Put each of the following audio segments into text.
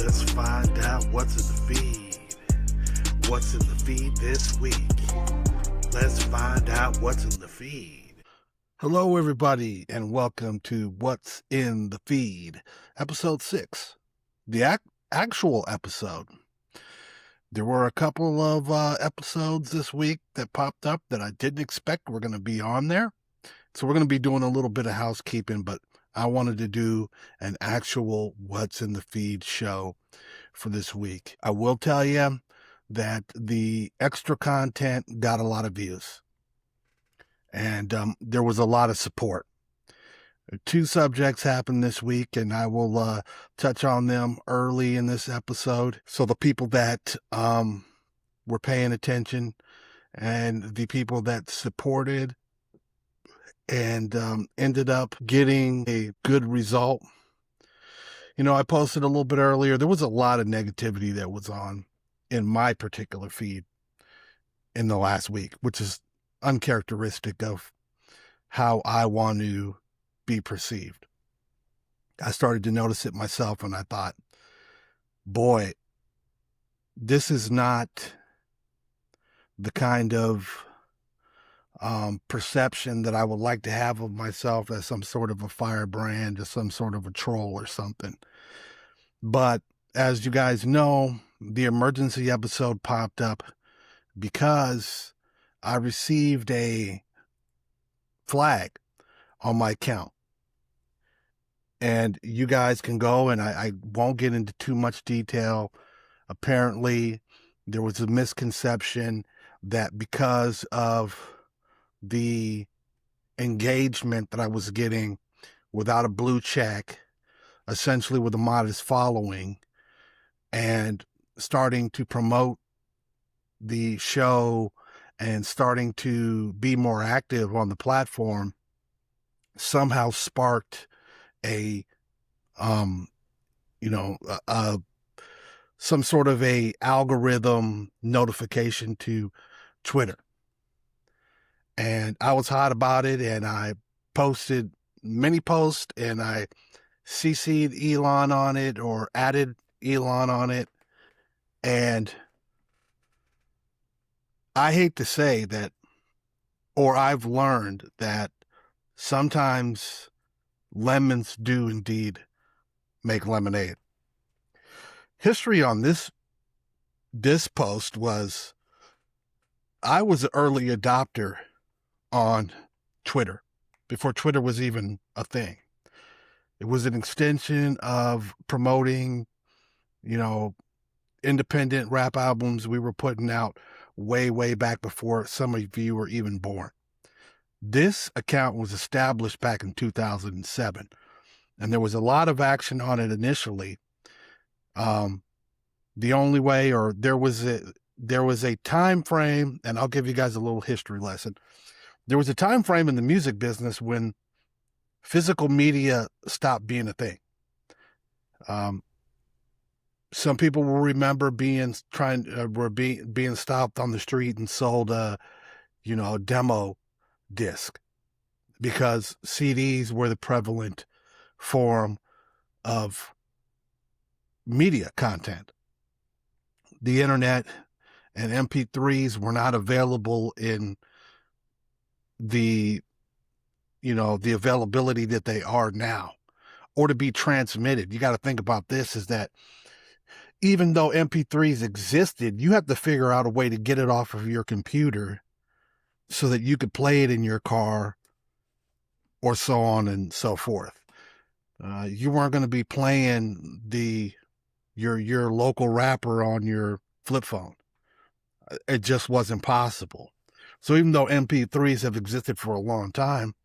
Let's find out what's in the feed. What's in the feed this week? Let's find out what's in the feed. Hello, everybody, and welcome to What's in the Feed, episode 6, the actual episode. There were a couple of episodes this week that popped up that I didn't expect were going to be on there. So we're going to be doing a little bit of housekeeping, but I wanted to do an actual What's in the Feed show for this week. I will tell you that the extra content got a lot of views, and there was a lot of support. 2 subjects happened this week, and I will touch on them early in this episode. So the people that were paying attention and the people that supported and ended up getting a good result. You know, I posted a little bit earlier. There was a lot of negativity that was on in my particular feed in the last week, which is uncharacteristic of how I want to be perceived. I started to notice it myself, and I thought, boy, this is not the kind of perception that I would like to have of myself as some sort of a firebrand or some sort of a troll or something. But as you guys know, the emergency episode popped up because I received a flag on my account. And you guys can go, and I won't get into too much detail. Apparently, there was a misconception that because of the engagement that I was getting without a blue check, essentially with a modest following, and starting to promote the show and starting to be more active on the platform, somehow sparked some sort of a algorithm notification to Twitter. And I was hot about it, and I posted many posts, and I CC'd Elon on it or added Elon on it. And I hate to say that, or I've learned that sometimes lemons do indeed make lemonade. History on this post was, I was an early adopter on Twitter before Twitter was even a thing. It was an extension of promoting, independent rap albums we were putting out way, way back before some of you were even born. This account was established back in 2007, and there was a lot of action on it initially. The only way, or there was a time frame, and I'll give you guys a little history lesson. There was a time frame in the music business when physical media stopped being a thing. Some people will remember being stopped on the street and sold a demo disc, because CDs were the prevalent form of media content. The internet and MP3s were not available in the availability that they are now, or to be transmitted. You got to think about this, is that even though MP3s existed, you have to figure out a way to get it off of your computer so that you could play it in your car, or so on and so forth. You weren't going to be playing your local rapper on your flip phone. It just wasn't possible. So even though MP3s have existed for a long time,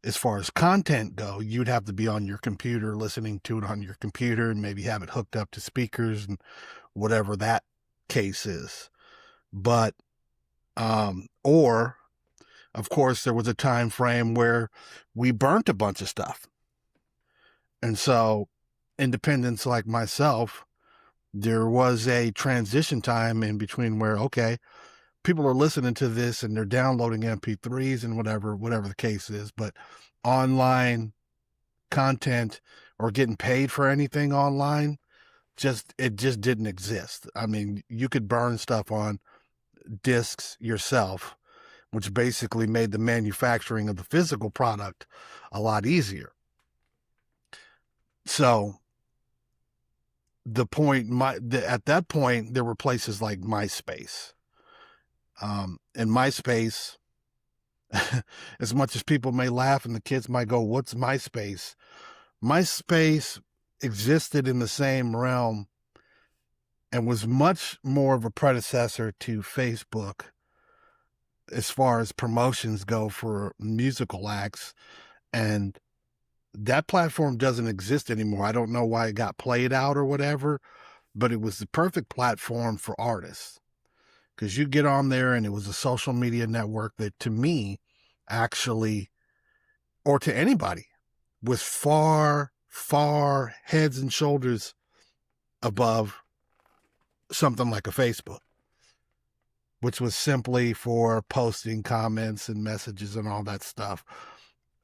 as far as content go, you'd have to be on your computer, listening to it on your computer, and maybe have it hooked up to speakers and whatever that case is. But, or of course, there was a time frame where we burnt a bunch of stuff. And so independents like myself, there was a transition time in between where, okay, people are listening to this and they're downloading MP3s and whatever the case is, but online content or getting paid for anything online it just didn't exist. I mean, you could burn stuff on discs yourself, which basically made the manufacturing of the physical product a lot easier. So at that point, there were places like MySpace. And MySpace, as much as people may laugh and the kids might go, "What's MySpace?" MySpace existed in the same realm and was much more of a predecessor to Facebook as far as promotions go for musical acts. And that platform doesn't exist anymore. I don't know why it got played out or whatever, but it was the perfect platform for artists, because you get on there and it was a social media network that, to me, actually, or to anybody, was far, far heads and shoulders above something like a Facebook, which was simply for posting comments and messages and all that stuff.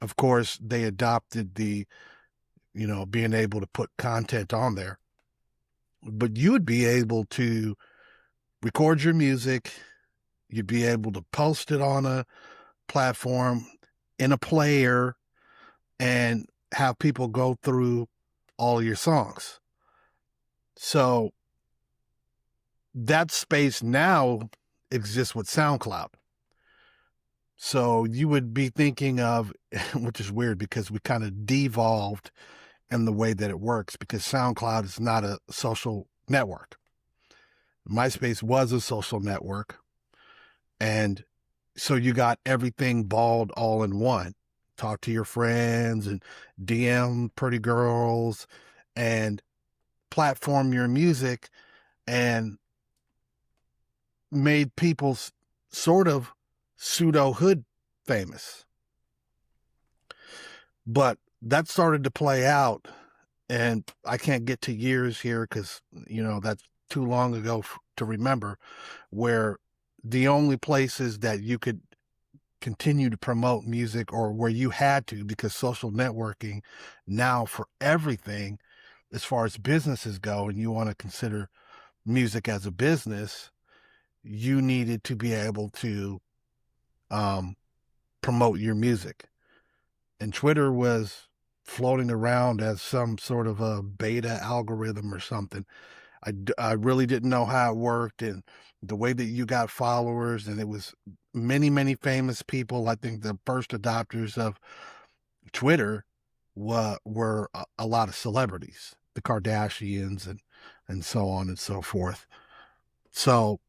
Of course, they adopted the, being able to put content on there, but you would be able to record your music. You'd be able to post it on a platform in a player and have people go through all your songs. So that space now exists with SoundCloud. So you would be thinking of, which is weird because we kind of devolved in the way that it works, because SoundCloud is not a social network. MySpace was a social network. And so you got everything balled all in one. Talk to your friends and DM pretty girls and platform your music, and made people sort of pseudo hood famous. But that started to play out, and I can't get to years here because, that's too long ago to remember, where the only places that you could continue to promote music, or where you had to, because social networking now for everything, as far as businesses go, and you want to consider music as a business, you needed to be able to promote your music. And Twitter was floating around as some sort of a beta algorithm or something. I really didn't know how it worked and the way that you got followers. And it was many, many famous people. I think the first adopters of Twitter were a lot of celebrities, the Kardashians and so on and so forth. So,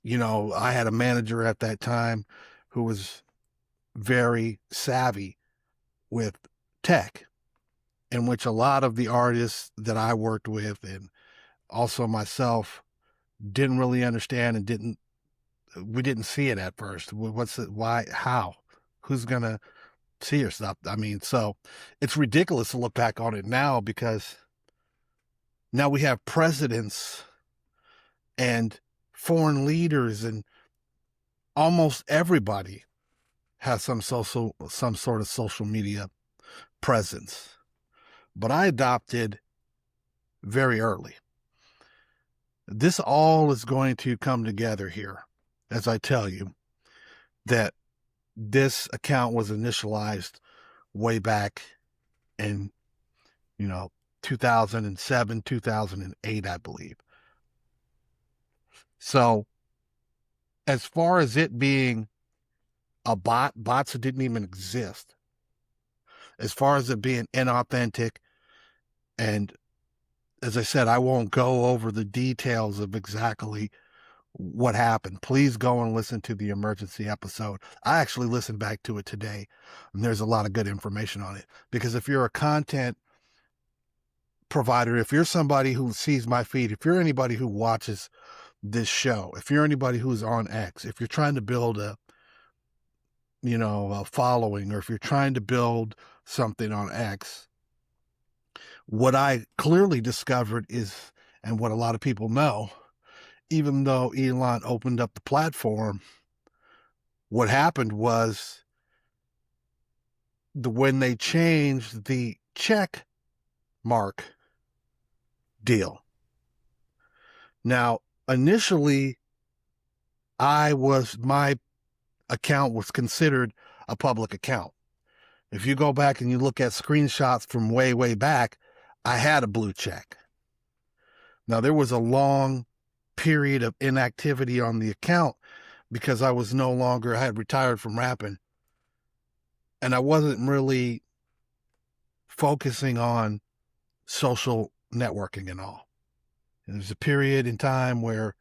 I had a manager at that time who was very savvy with tech, in which a lot of the artists that I worked with, and also myself, didn't really understand, and we didn't see it at first. What's it? Why? How? Who's going to see your stuff? I mean, so it's ridiculous to look back on it now, because now we have presidents and foreign leaders, and almost everybody has some sort of social media presence. But I adopted very early. This all is going to come together here as I tell you that this account was initialized way back in, 2007, 2008, I believe. So as far as it being a bots didn't even exist. As far as it being inauthentic, and as I said, I won't go over the details of exactly what happened. Please go and listen to the emergency episode. I actually listened back to it today, and there's a lot of good information on it. Because if you're a content provider, if you're somebody who sees my feed, if you're anybody who watches this show, if you're anybody who's on X, if you're trying to build a following, or if you're trying to build something on X, what I clearly discovered is, and what a lot of people know, even though Elon opened up the platform, what happened was when they changed the check mark deal. Now, initially, my account was considered a public account. If you go back and you look at screenshots from way, way back, I had a blue check. Now, there was a long period of inactivity on the account because I had retired from rapping, and I wasn't really focusing on social networking and all. And there's a period in time where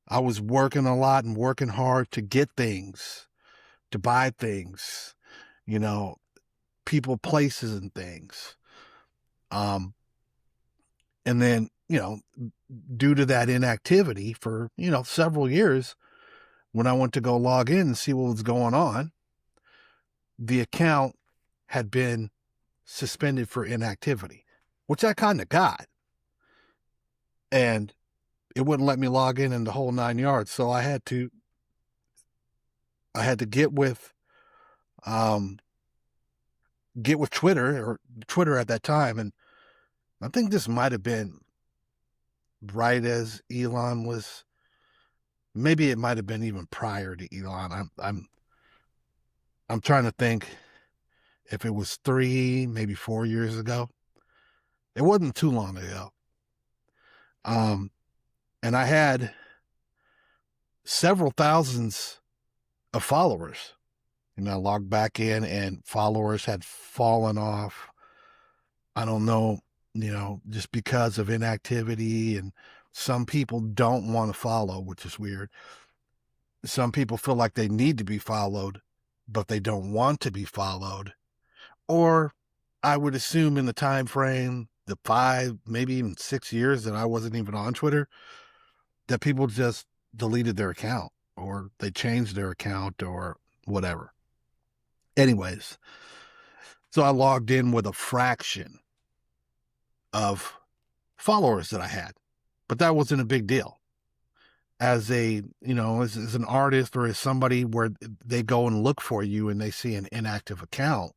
I was working a lot and working hard to get things, to buy things, people, places, and things. And then, due to that inactivity for, several years, when I went to go log in and see what was going on, the account had been suspended for inactivity, which I kind of got. And it wouldn't let me log in the whole 9 yards. So I had to get with Twitter at that time. And I think this might have been right as Elon was, maybe it might have been even prior to Elon. I'm trying to think if it was 3, maybe 4 years ago. It wasn't too long ago. And I had several thousands of followers. I logged back in and followers had fallen off. I don't know, just because of inactivity, and some people don't want to follow, which is weird. Some people feel like they need to be followed, but they don't want to be followed. Or I would assume in the time frame, the 5, maybe even 6 years that I wasn't even on Twitter, that people just deleted their account or they changed their account or whatever. Anyways, so I logged in with a fraction of followers that I had, but that wasn't a big deal. As as an artist or as somebody where they go and look for you and they see an inactive account,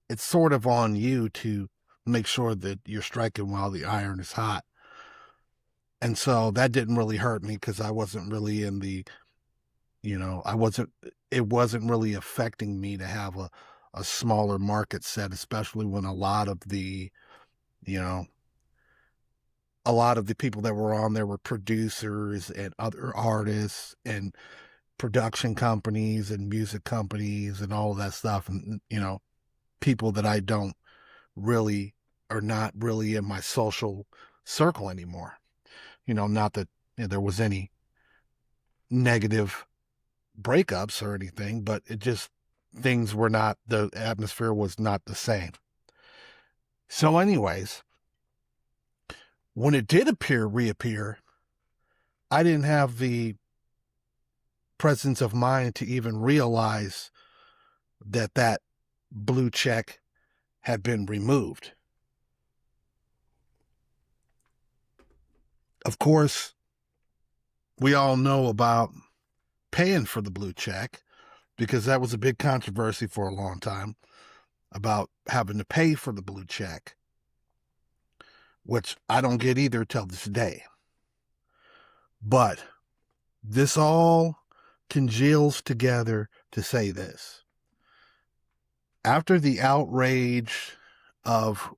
it's sort of on you to make sure that you're striking while the iron is hot. And so that didn't really hurt me because I wasn't really in the, it wasn't really affecting me to have a smaller market set, especially when a lot of the people that were on there were producers and other artists and production companies and music companies and all of that stuff. And, people that I don't really, are not really in my social circle anymore. Not that there was any negative breakups or anything, but it just, things were not, the atmosphere was not the same. So anyways, when it did reappear, I didn't have the presence of mind to even realize that blue check had been removed. Of course, we all know about paying for the blue check because that was a big controversy for a long time about having to pay for the blue check, which I don't get either till this day. But this all congeals together to say this. After the outrage of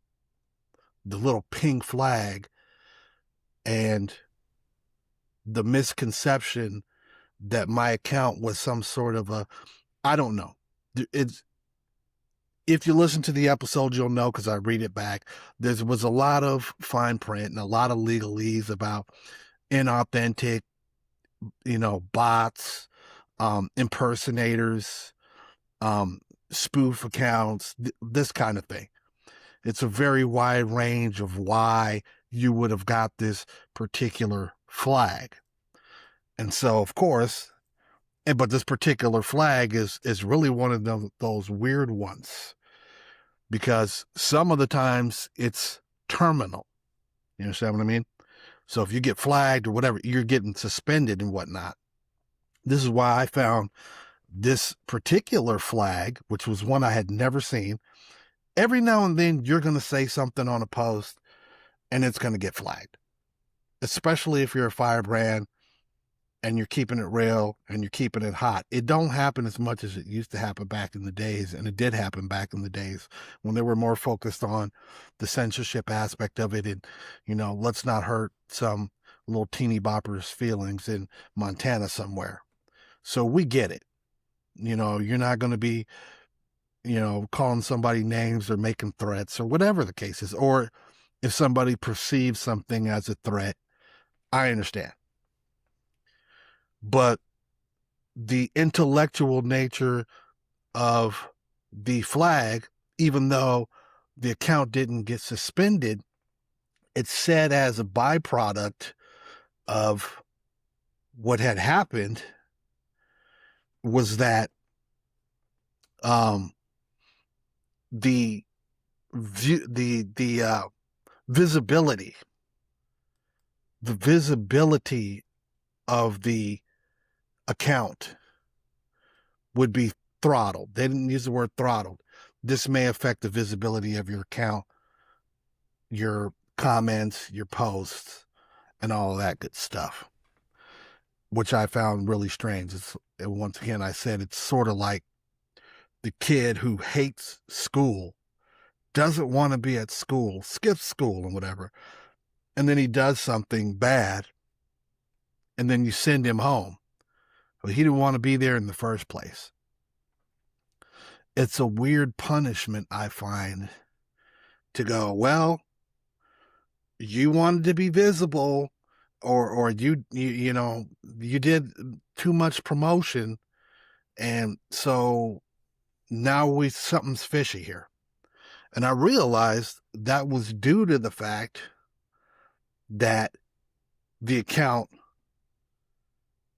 the little pink flag and the misconception that my account was some sort of I don't know. If you listen to the episode, you'll know because I read it back. There was a lot of fine print and a lot of legalese about inauthentic, bots, impersonators, spoof accounts, this kind of thing. It's a very wide range of why you would have got this particular flag. And so, of course, but this particular flag is really one of those weird ones, because some of the times it's terminal. You understand what I mean? So if you get flagged or whatever, you're getting suspended and whatnot. This is why I found this particular flag, which was one I had never seen. Every now and then you're going to say something on a post and it's going to get flagged, especially if you're a firebrand and you're keeping it real and you're keeping it hot. It don't happen as much as it used to happen back in the days, and it did happen back in the days when they were more focused on the censorship aspect of it, and let's not hurt some little teeny bopper's feelings in Montana somewhere. So we get it. You're not going to be calling somebody names or making threats or whatever the case is, or if somebody perceives something as a threat, I understand. But the intellectual nature of the flag, even though the account didn't get suspended, it said as a byproduct of what had happened was that the visibility of the account would be throttled. They didn't use the word throttled. This may affect the visibility of your account, your comments, your posts, and all of that good stuff, which I found really strange. Once again, I said it's sort of like the kid who hates school, doesn't want to be at school, skips school and whatever, and then he does something bad, and then you send him home. Well, he didn't want to be there in the first place. It's a weird punishment, I find, to go, well, you wanted to be visible, or you did too much promotion, and so now something's fishy here. And I realized that was due to the fact that the account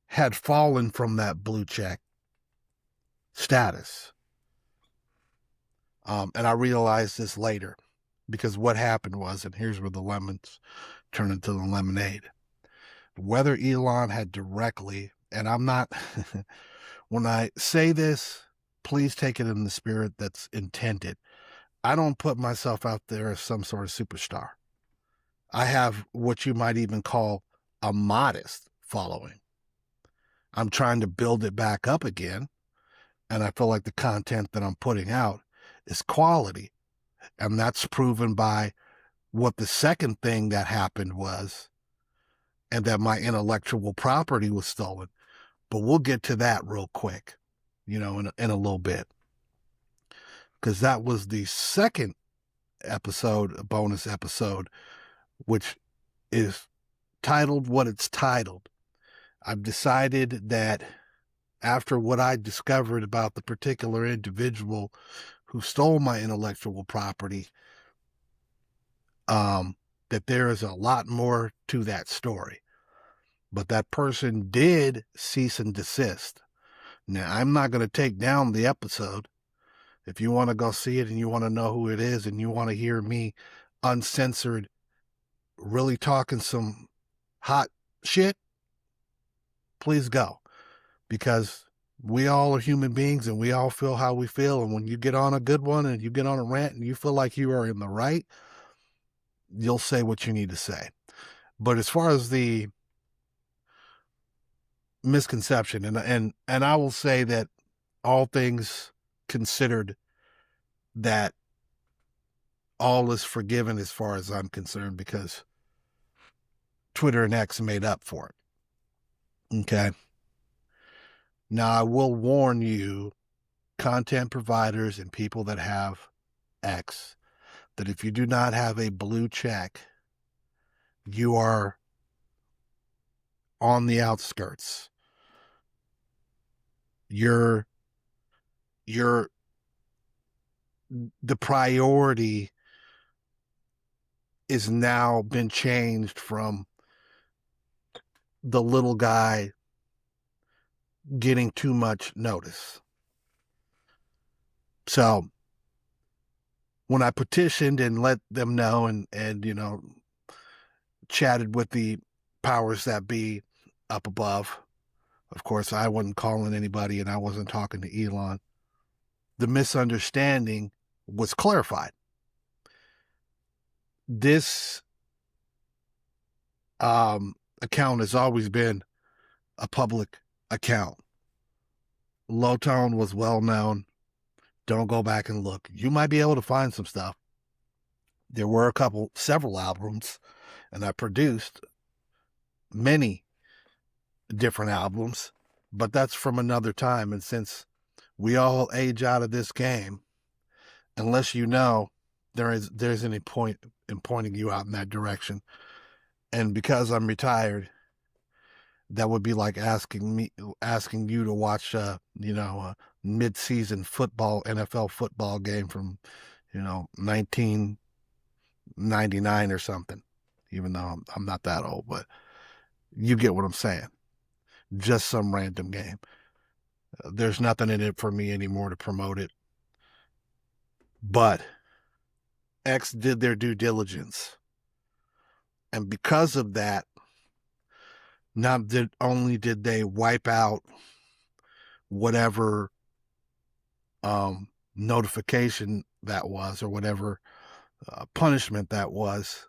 had fallen from that blue check status. And I realized this later, because what happened was, and here's where the lemons turn into the lemonade. Whether Elon had directly, and I'm not, when I say this, please take it in the spirit that's intended. I don't put myself out there as some sort of superstar. I have what you might even call a modest following. I'm trying to build it back up again, and I feel like the content that I'm putting out is quality. And that's proven by what the second thing that happened was, and that my intellectual property was stolen. But we'll get to that real quick, in a little bit. Because that was the second episode, a bonus episode, which is titled what it's titled. I've decided that after what I discovered about the particular individual who stole my intellectual property, that there is a lot more to that story. But that person did cease and desist. Now, I'm not going to take down the episode. If you want to go see it and you want to know who it is and you want to hear me uncensored, really talking some hot shit, please go. Because we all are human beings and we all feel how we feel. And when you get on a good one and you get on a rant and you feel like you are in the right, you'll say what you need to say. But as far as the misconception, and I will say that all things considered, that all is forgiven as far as I'm concerned, because Twitter and X made up for it. Okay. Now, I will warn you, content providers and people that have X, that if you do not have a blue check, you are on the outskirts. The priority is now been changed from the little guy getting too much notice. So when I petitioned and let them know and chatted with the powers that be up above, of course, I wasn't calling anybody and I wasn't talking to Elon, the misunderstanding was clarified. This account has always been a public account. Low Tone was well known. Don't go back and look. You might be able to find some stuff. There were several albums, and I produced many different albums, but that's from another time. And since we all age out of this game, unless you know there's any point in pointing you out in that direction. And because I'm retired, that would be like asking you to watch a mid-season NFL football game from 1999 or something, even though I'm not that old, but you get what I'm saying. Just some random game. There's nothing in it for me anymore to promote it. But X did their due diligence. And because of that, not only did they wipe out whatever notification that was, or whatever punishment that was,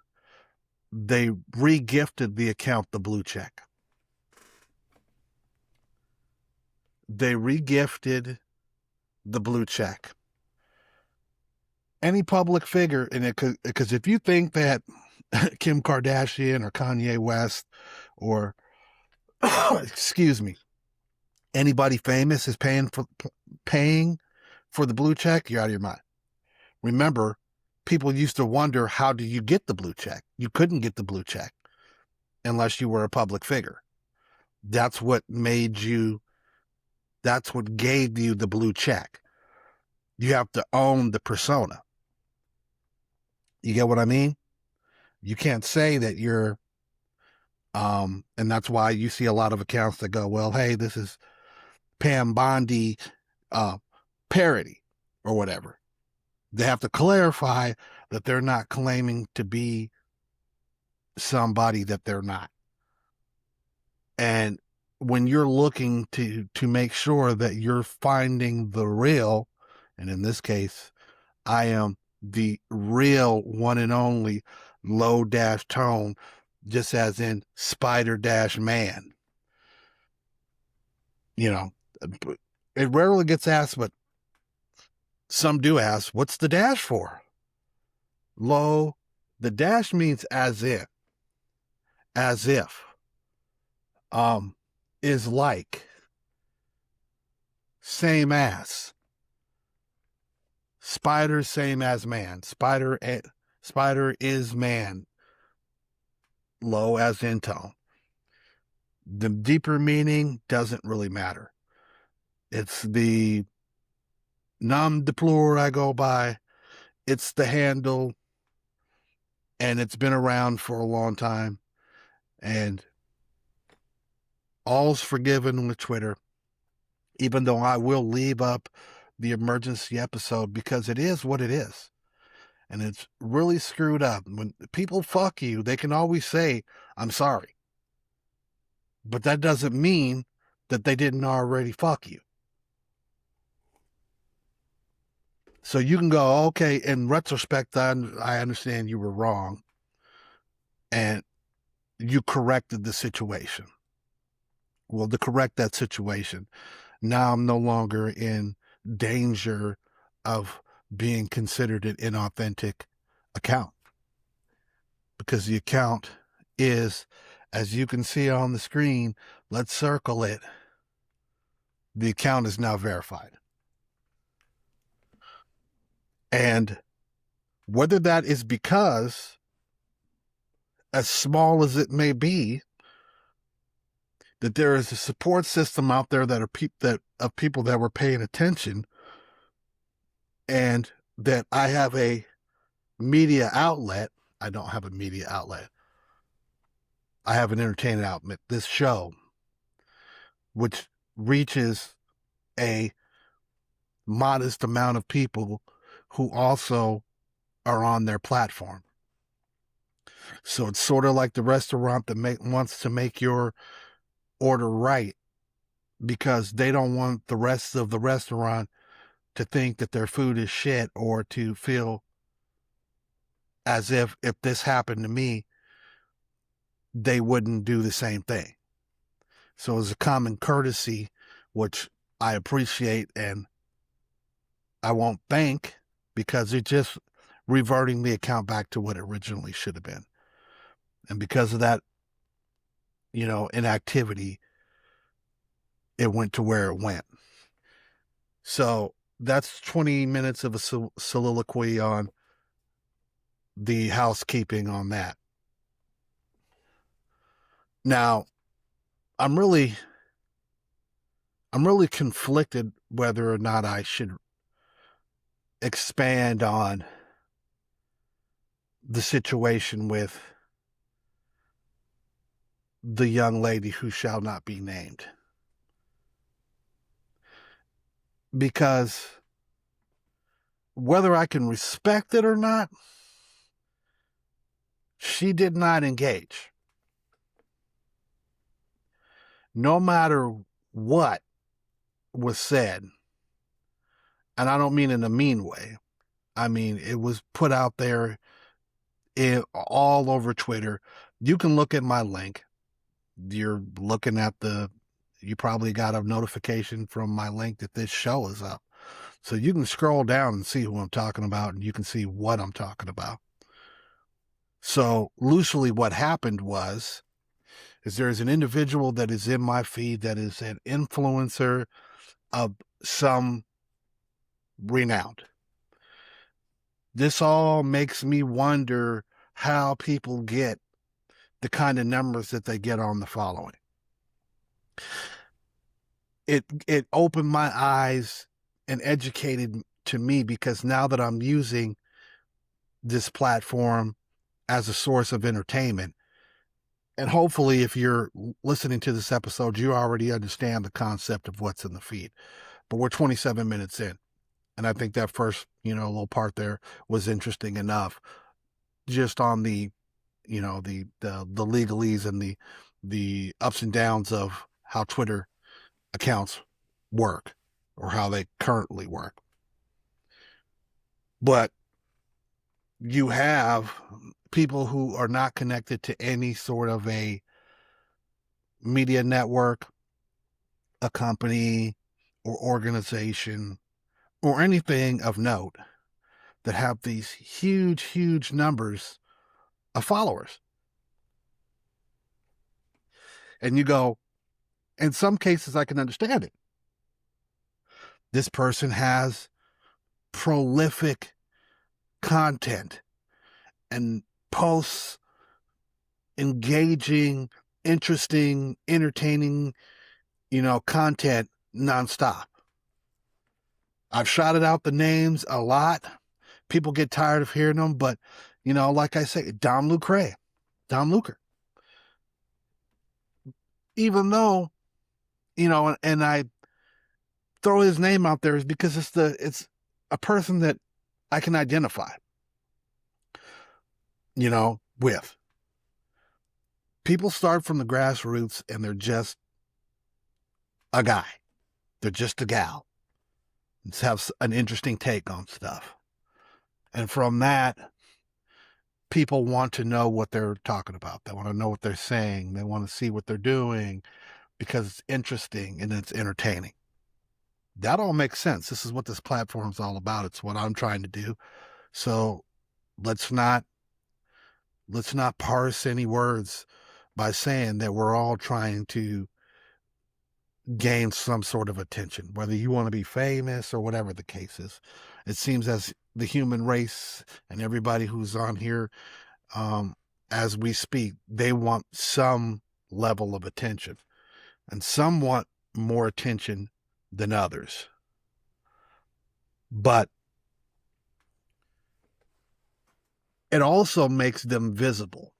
they re-gifted the account the blue check. They re-gifted the blue check. Any public figure, and because if you think that Kim Kardashian or Kanye West or excuse me, anybody famous is paying for the blue check, you're out of your mind. Remember, people used to wonder, how do you get the blue check? You couldn't get the blue check unless you were a public figure. That's what gave you the blue check. You have to own the persona. You get what I mean? You can't say that you're, and that's why you see a lot of accounts that go, well, hey, this is Pam Bondi parody or whatever. They have to clarify that they're not claiming to be somebody that they're not. And when you're looking to make sure that you're finding the real, and in this case, I am the real one and only Low-Tone, just as in Spider-Man. It rarely gets asked, but some do ask, what's the dash for? Low, the dash means as if, is like, same as. Spider, same as man. Spider is man. Low as in tone. The deeper meaning doesn't really matter. It's the nom de plume I go by. It's the handle, and it's been around for a long time. And all's forgiven with Twitter, even though I will leave up the emergency episode because it is what it is. And it's really screwed up. When people fuck you, they can always say, I'm sorry. But that doesn't mean that they didn't already fuck you. So you can go, okay, in retrospect, I understand you were wrong. And you corrected the situation. Well, to correct that situation, now I'm no longer in danger of being considered an inauthentic account, because the account is, as you can see on the screen, let's circle it, the account is now verified. And whether that is because, as small as it may be, that there is a support system out there that are of people that were paying attention, and that I have a media outlet. I don't have a media outlet. I have an entertainment outlet, this show, which reaches a modest amount of people who also are on their platform. So it's sort of like the restaurant that wants to make your order right, because they don't want the rest of the restaurant to think that their food is shit, or to feel as if this happened to me, they wouldn't do the same thing. So as a common courtesy, which I appreciate and I won't thank, because it's just reverting the account back to what it originally should have been. And because of that, inactivity, it went to where it went. So that's 20 minutes of a soliloquy on the housekeeping on that. Now, I'm really conflicted whether or not I should expand on the situation with the young lady who shall not be named. Because whether I can respect it or not, she did not engage. No matter what was said, and I don't mean in a mean way, I mean it was put out there all over Twitter. You can look at my link. You're looking at you probably got a notification from my link that this show is up. So you can scroll down and see who I'm talking about, and you can see what I'm talking about. So loosely what happened is there's an individual that is in my feed that is an influencer of some renown. This all makes me wonder how people get the kind of numbers that they get on the following. It opened my eyes and educated to me, because now that I'm using this platform as a source of entertainment, and hopefully if you're listening to this episode, you already understand the concept of what's in the feed. But we're 27 minutes in, and I think that first, little part there was interesting enough, just on the, the legalese and the ups and downs of how Twitter accounts work, or how they currently work. But you have people who are not connected to any sort of a media network, a company, or organization, or anything of note, that have these huge, huge numbers of followers. And you go, in some cases, I can understand it. This person has prolific content and posts engaging, interesting, entertaining, content nonstop. I've shouted out the names a lot. People get tired of hearing them, but, like I say, Dom Lucre. Even though, and I throw his name out there is because it's a person that I can identify, with. People start from the grassroots and they're just a guy. They're just a gal. Let's have an interesting take on stuff. And from that, people want to know what they're talking about. They want to know what they're saying. They want to see what they're doing, because it's interesting and it's entertaining. That all makes sense. This is what this platform is all about. It's what I'm trying to do. So let's not parse any words by saying that we're all trying to gain some sort of attention, whether you want to be famous or whatever the case is. It seems as the human race and everybody who's on here, as we speak, they want some level of attention, and some want more attention than others. But it also makes them visible.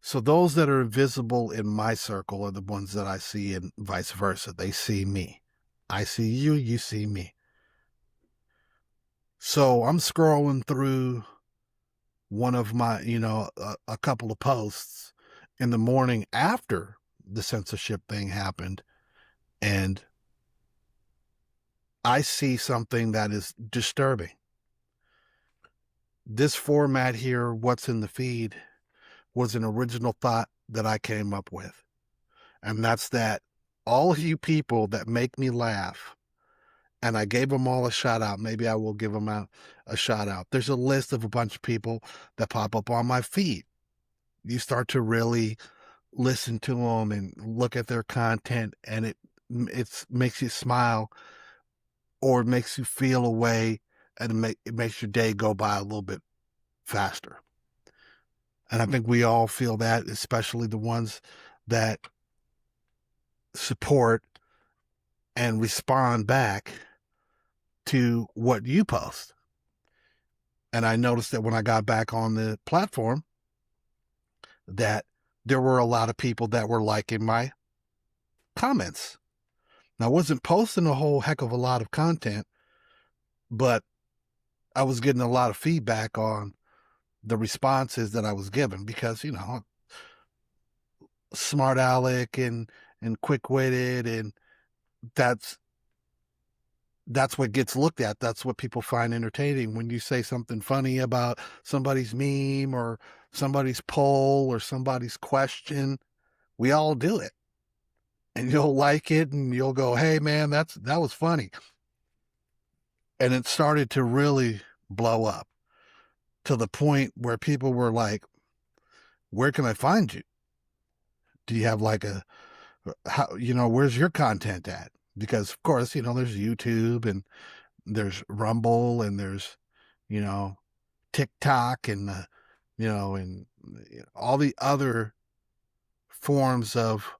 So those that are visible in my circle are the ones that I see, and vice versa. They see me. I see you, you see me. So I'm scrolling through one of my, a couple of posts in the morning after the censorship thing happened, and I see something that is disturbing. This format here, what's in the feed, was an original thought that I came up with. And that's that all of you people that make me laugh, and I gave them all a shout out. Maybe I will give them a shout out. There's a list of a bunch of people that pop up on my feed. You start to really listen to them and look at their content, and it makes you smile, or it makes you feel a way, and it makes your day go by a little bit faster. And I think we all feel that, especially the ones that support and respond back to what you post. And I noticed that when I got back on the platform, that there were a lot of people that were liking my comments. Now, I wasn't posting a whole heck of a lot of content, but I was getting a lot of feedback on the responses that I was given, because, smart aleck and quick-witted, and that's what gets looked at. That's what people find entertaining. When you say something funny about somebody's meme or somebody's poll or somebody's question, we all do it. And you'll like it, and you'll go, hey man, that was funny. And it started to really blow up to the point where people were like, where can I find you? Do you have like where's your content at? Because of course, there's YouTube, and there's Rumble, and there's, TikTok, and, and all the other forms of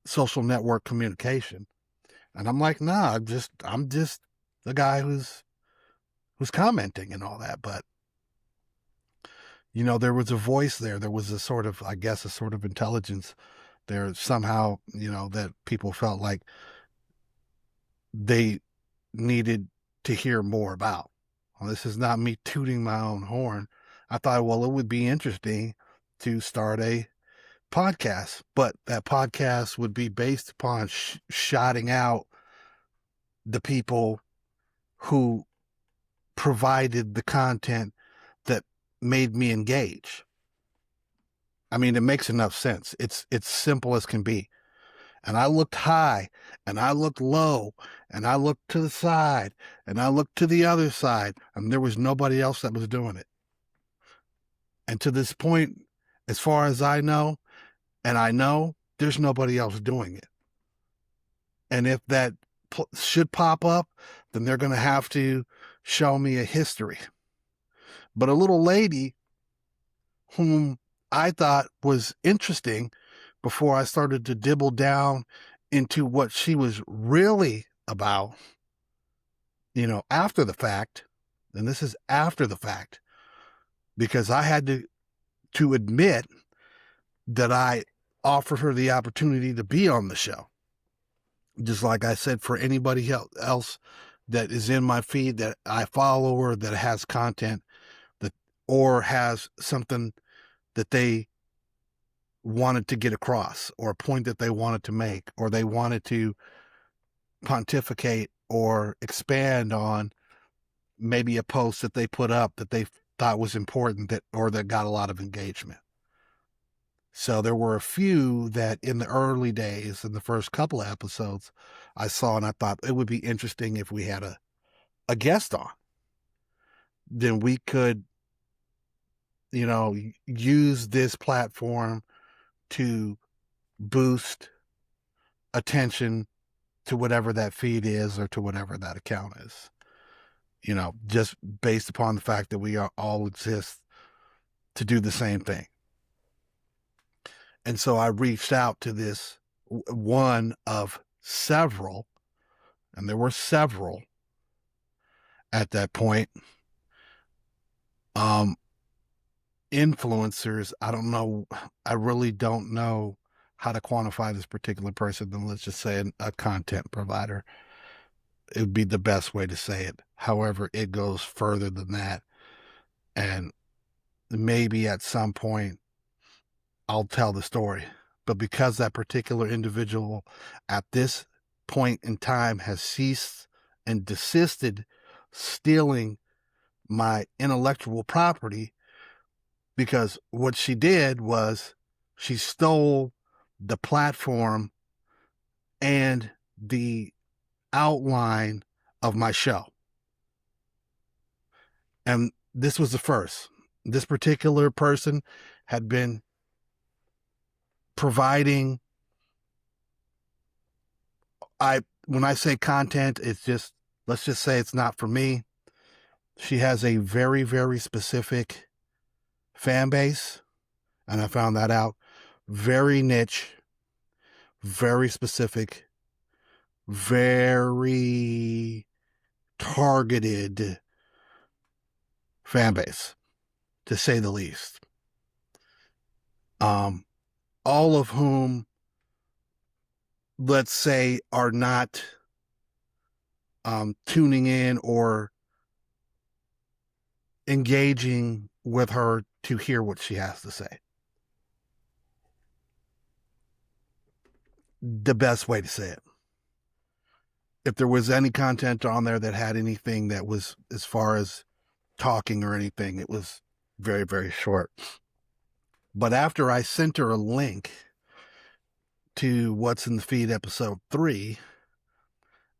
social network communication. And I'm like, nah, I'm just the guy who's commenting and all that. But, there was a voice there. There was a sort of intelligence there somehow, that people felt like they needed to hear more about. Well, this is not me tooting my own horn. I thought, well, it would be interesting to start a podcast, but that podcast would be based upon shouting out the people who provided the content that made me engage. I mean, it makes enough sense. It's simple as can be. And I looked high, and I looked low, and I looked to the side, and I looked to the other side, and there was nobody else that was doing it. And to this point, as far as I know, there's nobody else doing it. And if that should pop up, then they're going to have to show me a history. But a little lady whom I thought was interesting, before I started to dibble down into what she was really about, after the fact, and this is after the fact, because I had to admit that I offered her the opportunity to be on the show. Just like I said, for anybody else that is in my feed that I follow, or that has content or has something that they wanted to get across, or a point that they wanted to make, or they wanted to pontificate or expand on maybe a post that they put up that they thought was important, or that got a lot of engagement. So there were a few that in the early days, in the first couple of episodes, I saw, and I thought it would be interesting if we had a guest on. Then we could, use this platform to boost attention to whatever that feed is, or to whatever that account is, just based upon the fact that we all exist to do the same thing. And so I reached out to this one of several, and there were several at that point, influencers. I don't know. I really don't know how to quantify this particular person. Then let's just say a content provider. It would be the best way to say it. However, it goes further than that. And maybe at some point I'll tell the story. But because that particular individual at this point in time has ceased and desisted stealing my intellectual property, because what she did was she stole the platform and the outline of my show. And this was the first. This particular person had been providing, when I say content, it's just, let's just say it's not for me. She has a very, very specific fan base, and I found that out. Very niche, very specific, very targeted fan base, to say the least. All of whom, let's say, are not tuning in or engaging with her to hear what she has to say. The best way to say it. If there was any content on there that had anything that was, as far as talking or anything, it was very, very short. But after I sent her a link to What's in the Feed episode 3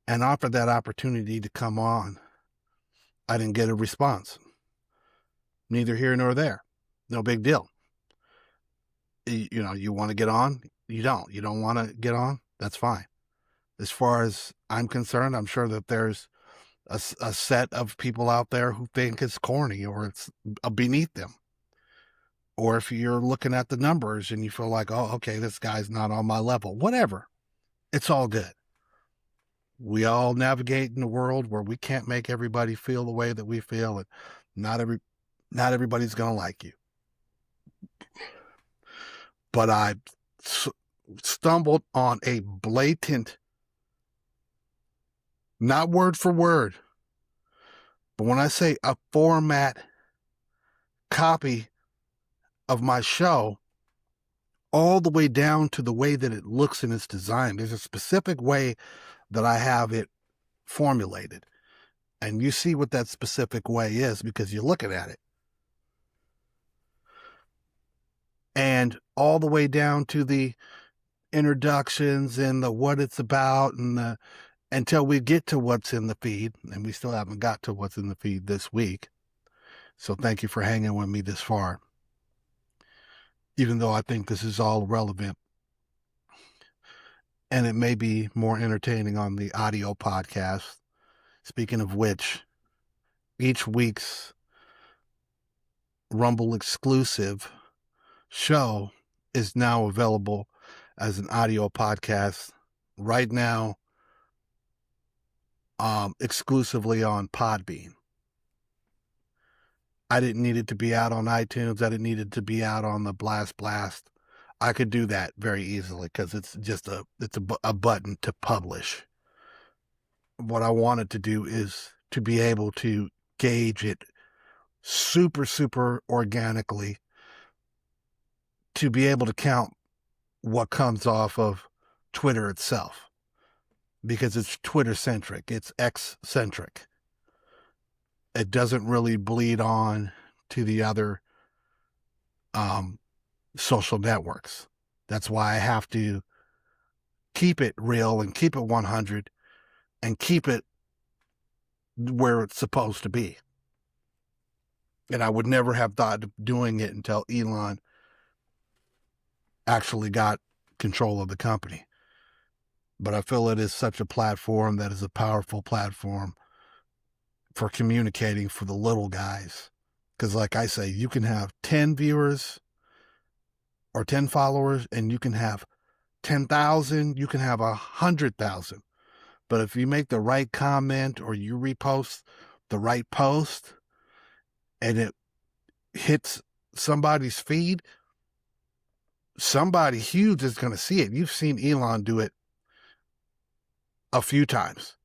and offered that opportunity to come on, I didn't get a response. Neither here nor there. No big deal. You know, you want to get on? You don't want to get on? That's fine. As far as I'm concerned, I'm sure that there's a set of people out there who think it's corny or it's beneath them. Or if you're looking at the numbers and you feel like, oh, okay, this guy's not on my level, whatever. It's all good. We all navigate in a world where we can't make everybody feel the way that we feel, and not everybody's going to like you. But I stumbled on a blatant, not word for word, but when I say a format copy of my show, all the way down to the way that it looks and it's designed. There's a specific way that I have it formulated. And you see what that specific way is because you're looking at it. And all the way down to the introductions and the what it's about, and until we get to what's in the feed, and we still haven't got to what's in the feed this week. So thank you for hanging with me this far. Even though I think this is all relevant, and it may be more entertaining on the audio podcast. Speaking of which, each week's Rumble exclusive show is now available as an audio podcast right now, exclusively on Podbean. I didn't need it to be out on iTunes. I didn't need it to be out on the Blast. I could do that very easily because it's just a button to publish. What I wanted to do is to be able to gauge it super, super organically, to be able to count what comes off of Twitter itself, because it's Twitter-centric. It's X-centric. It doesn't really bleed on to the other social networks. That's why I have to keep it real and keep it 100 and keep it where it's supposed to be. And I would never have thought of doing it until Elon actually got control of the company. But I feel it is such a platform that is a powerful platform for communicating for the little guys. Because like I say, you can have 10 viewers or 10 followers, and you can have 10,000, you can have 100,000. But if you make the right comment or you repost the right post and it hits somebody's feed, somebody huge is going to see it. You've seen Elon do it a few times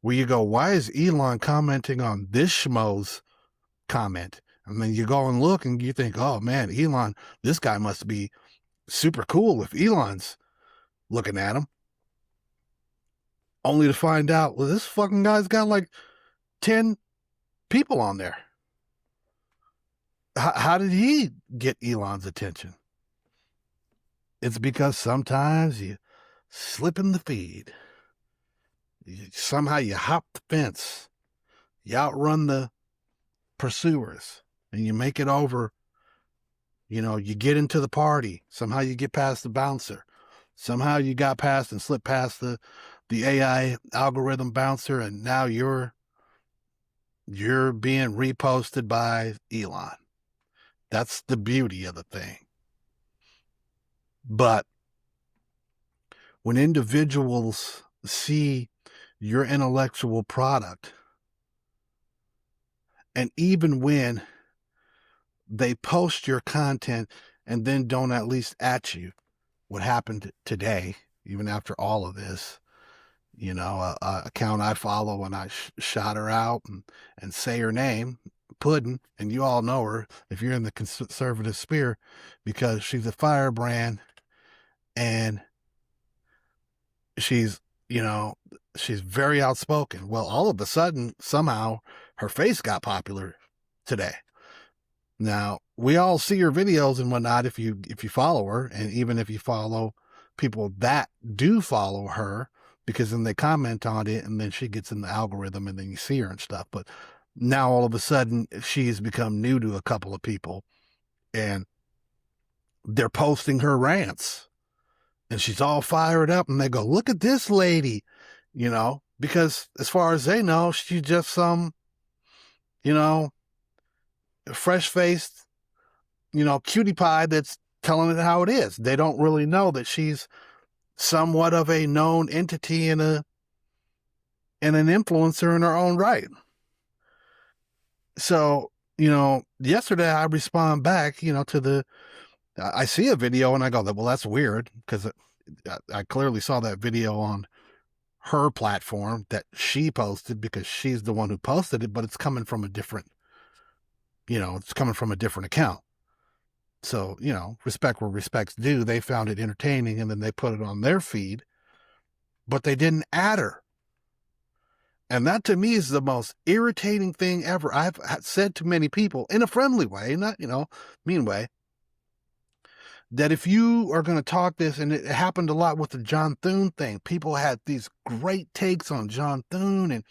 where you go, why is Elon commenting on this schmo's comment? And then you go and look and you think, oh man, Elon, this guy must be super cool if Elon's looking at him. Only to find out, well, this fucking guy's got like 10 people on there. how did he get Elon's attention? It's because sometimes you slip in the feed. Somehow you hop the fence. You outrun the pursuers and you make it over. You get into the party. Somehow you get past the bouncer. Somehow you got past and slipped past the AI algorithm bouncer, and now you're being reposted by Elon. That's the beauty of the thing. But when individuals see your intellectual product, and even when they post your content and then don't at least at you, what happened today, even after all of this, a account I follow, and I shot her out and say her name, Puddin', and you all know her if you're in the conservative sphere, because she's a firebrand and she's very outspoken. Well, all of a sudden, somehow her face got popular today. Now, we all see her videos and whatnot if you follow her, and even if you follow people that do follow her, because then they comment on it and then she gets in the algorithm and then you see her and stuff. But now all of a sudden she's become new to a couple of people and they're posting her rants and she's all fired up and they go, look at this lady, because as far as they know, she's just some, fresh-faced, cutie pie that's telling it how it is. They don't really know that she's somewhat of a known entity and an influencer in her own right. So, yesterday I respond back, I see a video and I go, well, that's weird, because I clearly saw that video on her platform that she posted because she's the one who posted it, but it's coming from a different, account. So, respect where respect's due. They found it entertaining and then they put it on their feed, but they didn't add her. And that to me is the most irritating thing ever. I've said to many people in a friendly way, not, mean way, that if you are going to talk this, and it happened a lot with the John Thune thing, people had these great takes on John Thune and,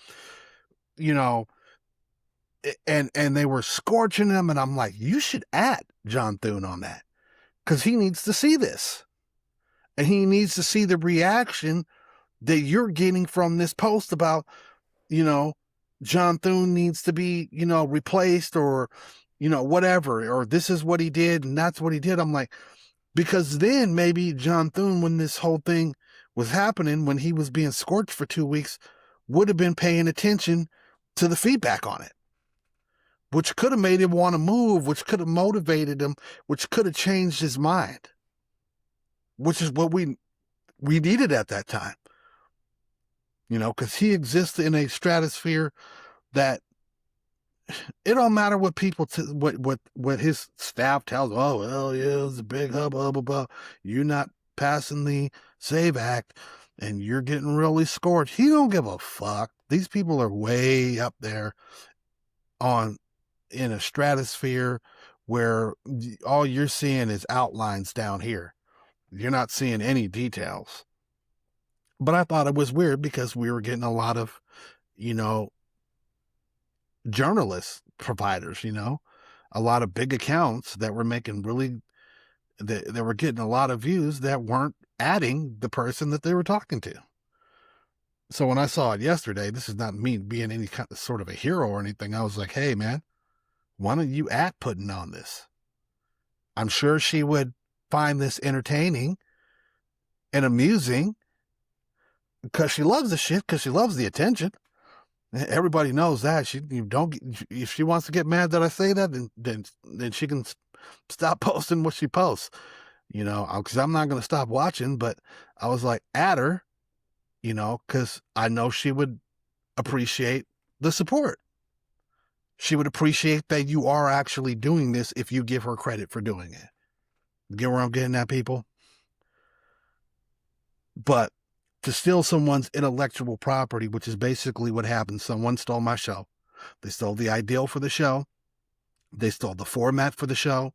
and they were scorching him. And I'm like, you should add John Thune on that, because he needs to see this and he needs to see the reaction that you're getting from this post about, John Thune needs to be, replaced or, whatever, or this is what he did and that's what he did. I'm like, because then maybe John Thune, when this whole thing was happening, when he was being scorched for 2 weeks, would have been paying attention to the feedback on it, which could have made him want to move, which could have motivated him, which could have changed his mind, which is what we needed at that time. Because he exists in a stratosphere that it don't matter what people, what his staff tells. Oh, well, yeah, it's a big hubbub. You're not passing the SAVE Act and you're getting really scorched. He don't give a fuck. These people are way up there in a stratosphere where all you're seeing is outlines down here. You're not seeing any details. But I thought it was weird because we were getting a lot of, journalist providers, a lot of big accounts that were making they were getting a lot of views that weren't adding the person that they were talking to. So when I saw it yesterday, this is not me being any kind of sort of a hero or anything. I was like, hey man, why don't you add Puddin' on this? I'm sure she would find this entertaining and amusing because she loves the shit, because she loves the attention. Everybody knows that. If she wants to get mad that I say that, then she can stop posting what she posts, because I'm not going to stop watching. But I was like, add her, because I know she would appreciate the support. She would appreciate that you are actually doing this if you give her credit for doing it. Get where I'm getting at, people? But to steal someone's intellectual property, which is basically what happened. Someone stole my show. They stole the ideal for the show. They stole the format for the show.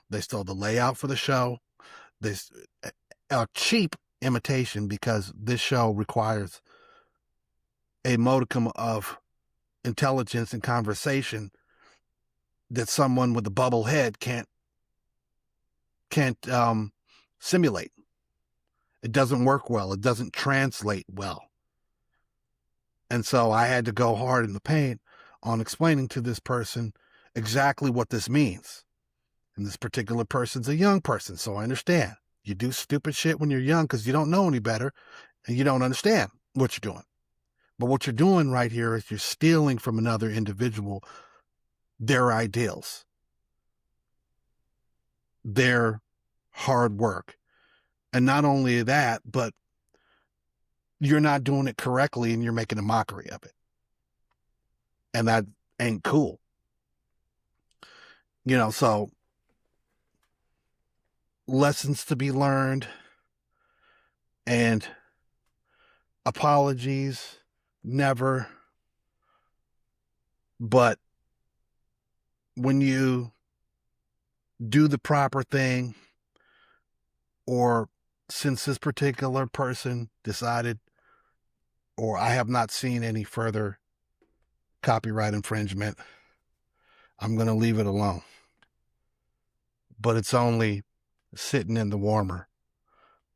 They stole the layout for the show. This a cheap imitation, because this show requires a modicum of intelligence and conversation that someone with a bubble head can't simulate. It doesn't work well. It doesn't translate well. And so I had to go hard in the paint on explaining to this person exactly what this means. And this particular person's a young person, so I understand. You do stupid shit when you're young because you don't know any better and you don't understand what you're doing. But what you're doing right here is you're stealing from another individual their ideals, their hard work. And not only that, but you're not doing it correctly and you're making a mockery of it. And that ain't cool. You know, so lessons to be learned and apologies, never. But when you do the proper thing, or since this particular person decided, or I have not seen any further copyright infringement, I'm going to leave it alone. But it's only sitting in the warmer,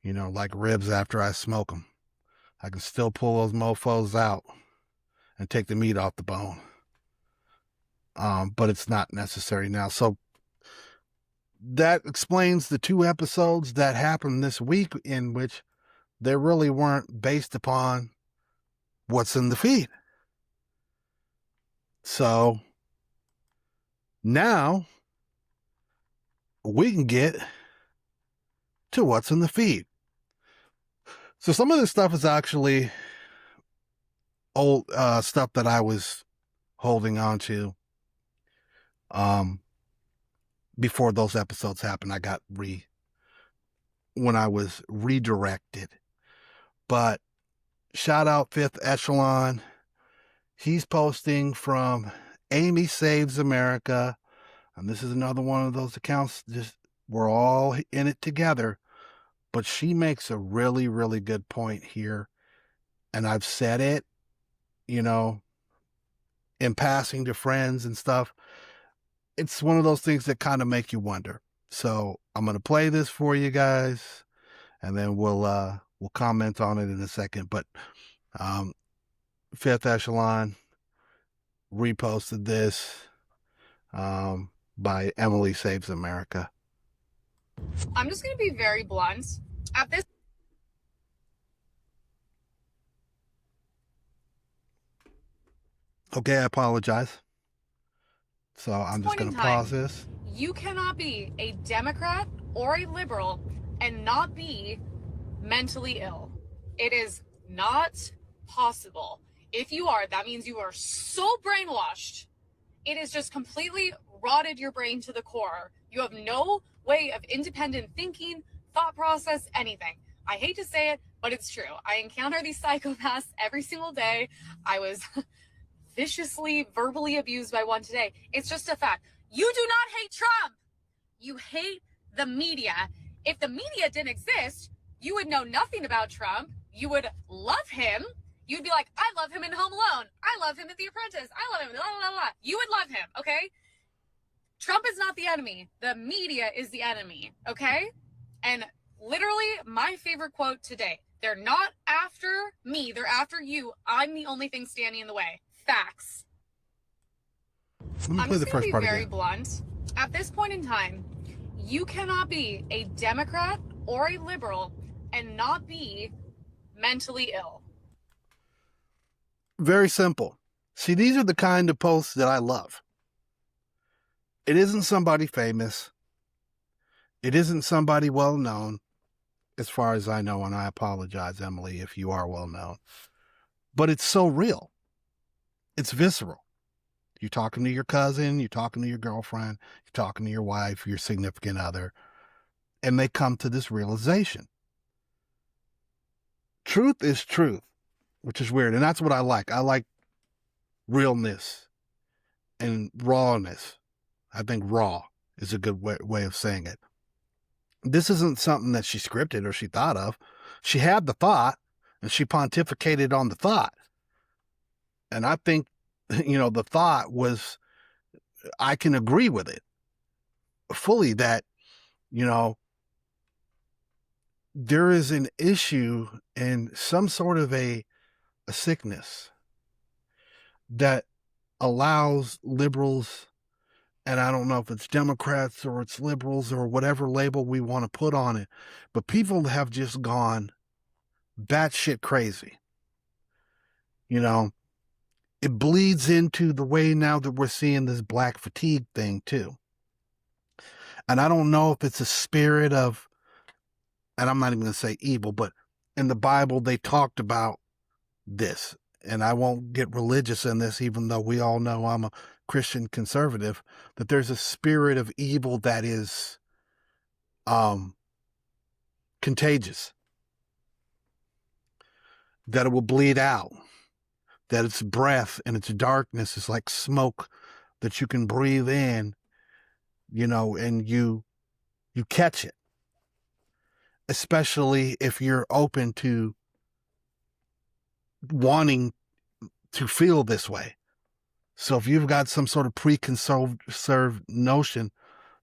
you know, like ribs after I smoke them. I can still pull those mofos out and take the meat off the bone. But it's not necessary now. So that explains the 2 episodes that happened this week, in which they really weren't based upon what's in the feed. So now we can get to what's in the feed. So some of this stuff is actually old stuff that I was holding on to before those episodes happened. I got when I was redirected. But shout out Fifth Echelon. He's posting from Amy Saves America. And this is another one of those accounts, just we're all in it together. But she makes a really, really good point here. And I've said it, you know, in passing to friends and stuff. It's one of those things that kind of make you wonder. So I'm going to play this for you guys, and then we'll comment on it in a second. But Fifth Echelon reposted this by Emily Saves America. I'm just going to be very blunt. At this Okay, I apologize. So I'm just going to pause this. You cannot be a Democrat or a liberal and not be mentally ill. It is not possible. If you are, that means you are so brainwashed. It has just completely rotted your brain to the core. You have no way of independent thinking, thought process, anything. I hate to say it, but it's true. I encounter these psychopaths every single day. I was viciously, verbally abused by one today. It's just a fact. You do not hate Trump. You hate the media. If the media didn't exist, you would know nothing about Trump. You would love him. You'd be like, I love him in Home Alone. I love him at The Apprentice. I love him, blah, blah, blah. You would love him, okay? Trump is not the enemy. The media is the enemy, okay? And literally, my favorite quote today, they're not after me. They're after you. I'm the only thing standing in the way. Facts. Let me play the first part again. I'm just going to be very blunt. At this point in time, you cannot be a Democrat or a liberal and not be mentally ill. Very simple. See, these are the kind of posts that I love. It isn't somebody famous. It isn't somebody well known, as far as I know, and I apologize, Emily, if you are well known. But it's so real. It's visceral. You're talking to your cousin, you're talking to your girlfriend, you're talking to your wife, your significant other, and they come to this realization. Truth is truth, which is weird, and that's what I like. I like realness and rawness. I think raw is a good way of saying it. This isn't something that she scripted or she thought of. She had the thought and she pontificated on the thought. And I think, the thought was, I can agree with it fully that, there is an issue and some sort of a sickness that allows liberals, and I don't know if it's Democrats or it's liberals or whatever label we want to put on it, but people have just gone batshit crazy. It bleeds into the way now that we're seeing this black fatigue thing too. And I don't know if it's a spirit of, and I'm not even going to say evil, but in the Bible, they talked about this. And I won't get religious in this, even though we all know I'm a Christian conservative, that there's a spirit of evil that is contagious, that it will bleed out, that its breath and its darkness is like smoke that you can breathe in, and you catch it, especially if you're open to wanting to feel this way. So if you've got some sort of preconceived notion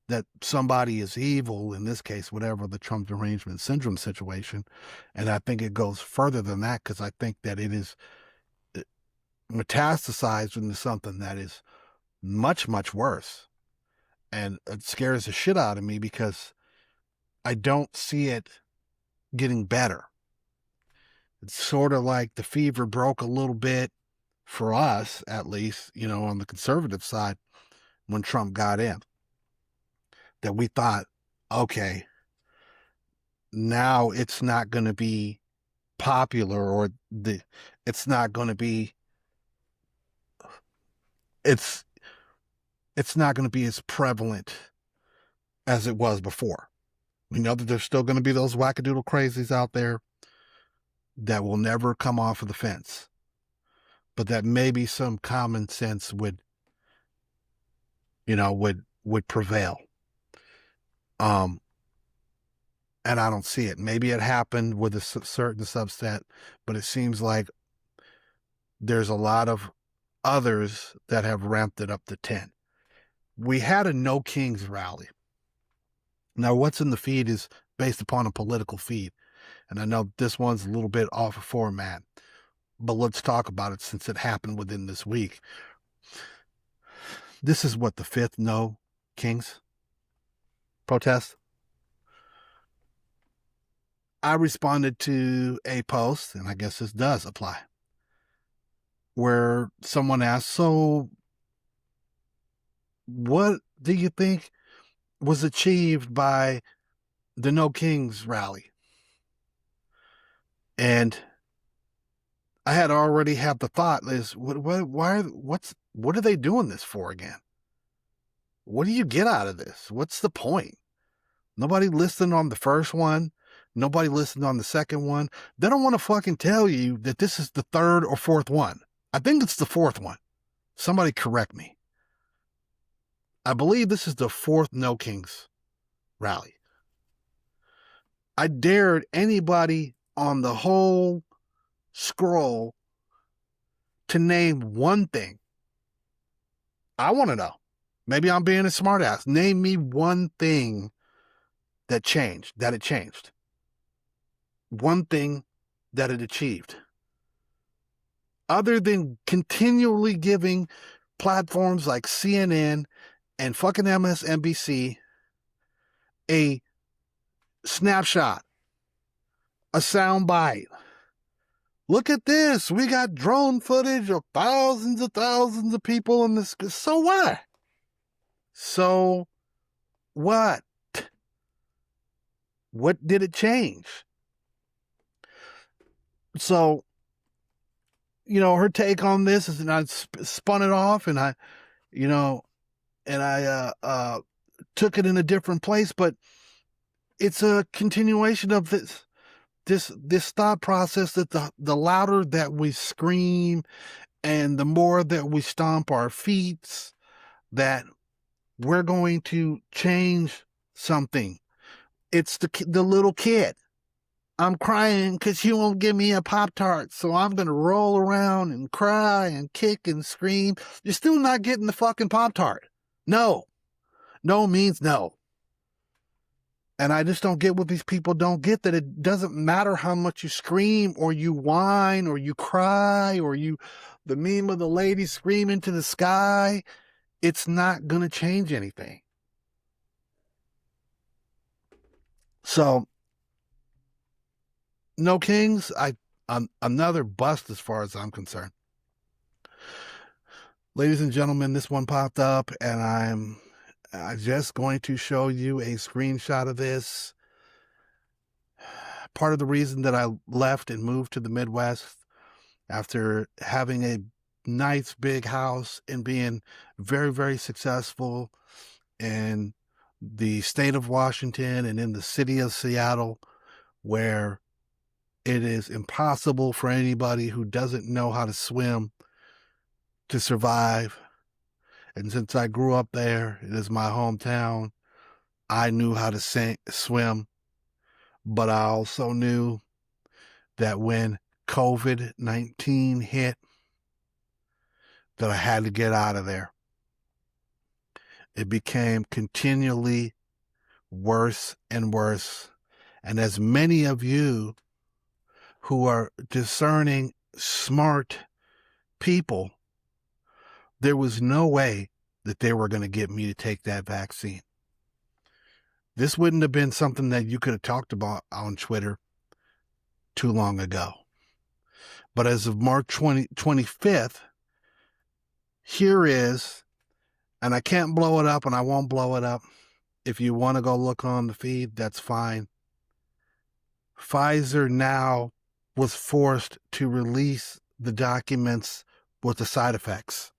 that somebody is evil, in this case, whatever the Trump derangement syndrome situation, and I think it goes further than that, because I think that it is metastasized into something that is much, much worse. And it scares the shit out of me because I don't see it getting better. It's sort of like the fever broke a little bit for us, at least, on the conservative side, when Trump got in. That we thought, okay, now it's not going to be popular, or it's not going to be, it's not going to be as prevalent as it was before. We know that there's still going to be those wackadoodle crazies out there that will never come off of the fence, but that maybe some common sense would prevail. And I don't see it. Maybe it happened with a certain subset, but it seems like there's a lot of others that have ramped it up to 10. We had a No Kings rally. Now, what's in the feed is based upon a political feed. And I know this one's a little bit off of format, but let's talk about it since it happened within this week. This is what the 5th No Kings protest. I responded to a post, and I guess this does apply, where someone asked, so what do you think was achieved by the No Kings rally? And I had already had the thought is, what are they doing this for again? What do you get out of this? What's the point? Nobody listened on the first one. Nobody listened on the second one. They don't want to fucking tell you that this is the 3rd or 4th one. I think it's the 4th one. Somebody correct me. I believe this is the 4th No Kings rally. I dared anybody on the whole scroll to name one thing. I want to know. Maybe I'm being a smartass. Name me one thing that it changed. One thing that it achieved. Other than continually giving platforms like CNN and fucking MSNBC a snapshot, a soundbite. Look at this. We got drone footage of thousands of people in this. So what? So what? What did it change? So, her take on this is, and I spun it off, and I took it in a different place, but it's a continuation of this thought process that the louder that we scream and the more that we stomp our feet, that we're going to change something. It's the little kid. I'm crying because he won't give me a Pop-Tart, so I'm going to roll around and cry and kick and scream. You're still not getting the fucking Pop-Tart. No. No means no. And I just don't get what these people don't get, that it doesn't matter how much you scream or you whine or you cry or the meme of the lady screaming to the sky. It's not going to change anything. So, no kings. I'm another bust as far as I'm concerned. Ladies and gentlemen, this one popped up and I'm just going to show you a screenshot of this. Part of the reason that I left and moved to the Midwest after having a nice big house and being very, very successful in the state of Washington and in the city of Seattle, where it is impossible for anybody who doesn't know how to swim to survive. And since I grew up there, it is my hometown, I knew how to swim. But I also knew that when COVID-19 hit, that I had to get out of there. It became continually worse and worse. And as many of you who are discerning, smart people, there was no way that they were going to get me to take that vaccine. This wouldn't have been something that you could have talked about on Twitter too long ago. But as of March 25th, here is, and I can't blow it up and I won't blow it up. If you want to go look on the feed, that's fine. Pfizer now was forced to release the documents with the side effects.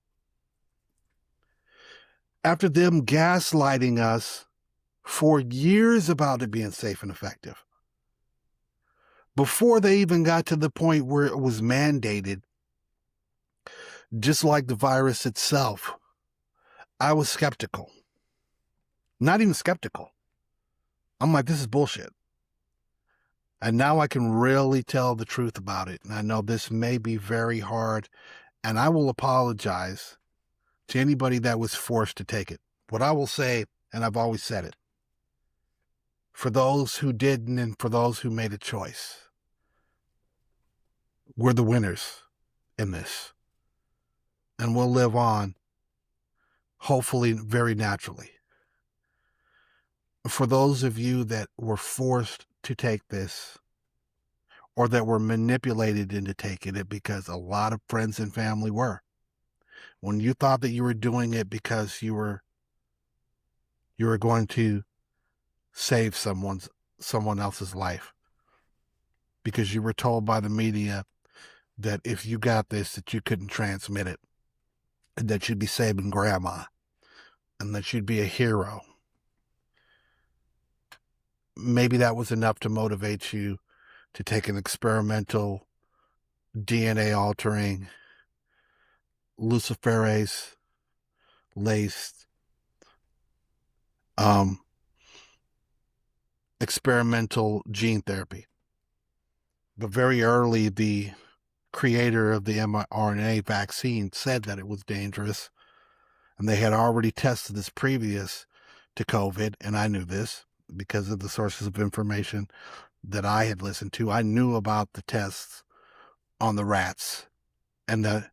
After them gaslighting us for years about it being safe and effective, before they even got to the point where it was mandated, just like the virus itself, I was skeptical. Not even skeptical. I'm like, this is bullshit. And now I can really tell the truth about it. And I know this may be very hard, and I will apologize to anybody that was forced to take it. What I will say, and I've always said it, for those who didn't and for those who made a choice, we're the winners in this. And we'll live on, hopefully very naturally. For those of you that were forced to take this, or that were manipulated into taking it, because a lot of friends and family were, when you thought that you were doing it because you were going to save someone else's life, because you were told by the media that if you got this, that you couldn't transmit it, and that you'd be saving grandma, and that you'd be a hero. Maybe that was enough to motivate you to take an experimental DNA altering, luciferase laced experimental gene therapy. But very early, the creator of the mRNA vaccine said that it was dangerous, and they had already tested this previous to COVID, and I knew this because of the sources of information that I had listened to. I knew about the tests on the rats, and the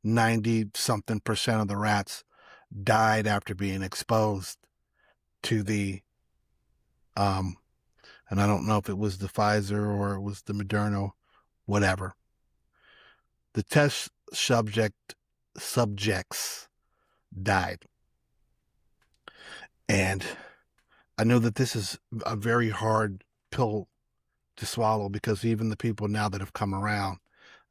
90-something% of the rats died after being exposed to the, and I don't know if it was the Pfizer or it was the Moderna, whatever. The test subjects died. And I know that this is a very hard pill to swallow, because even the people now that have come around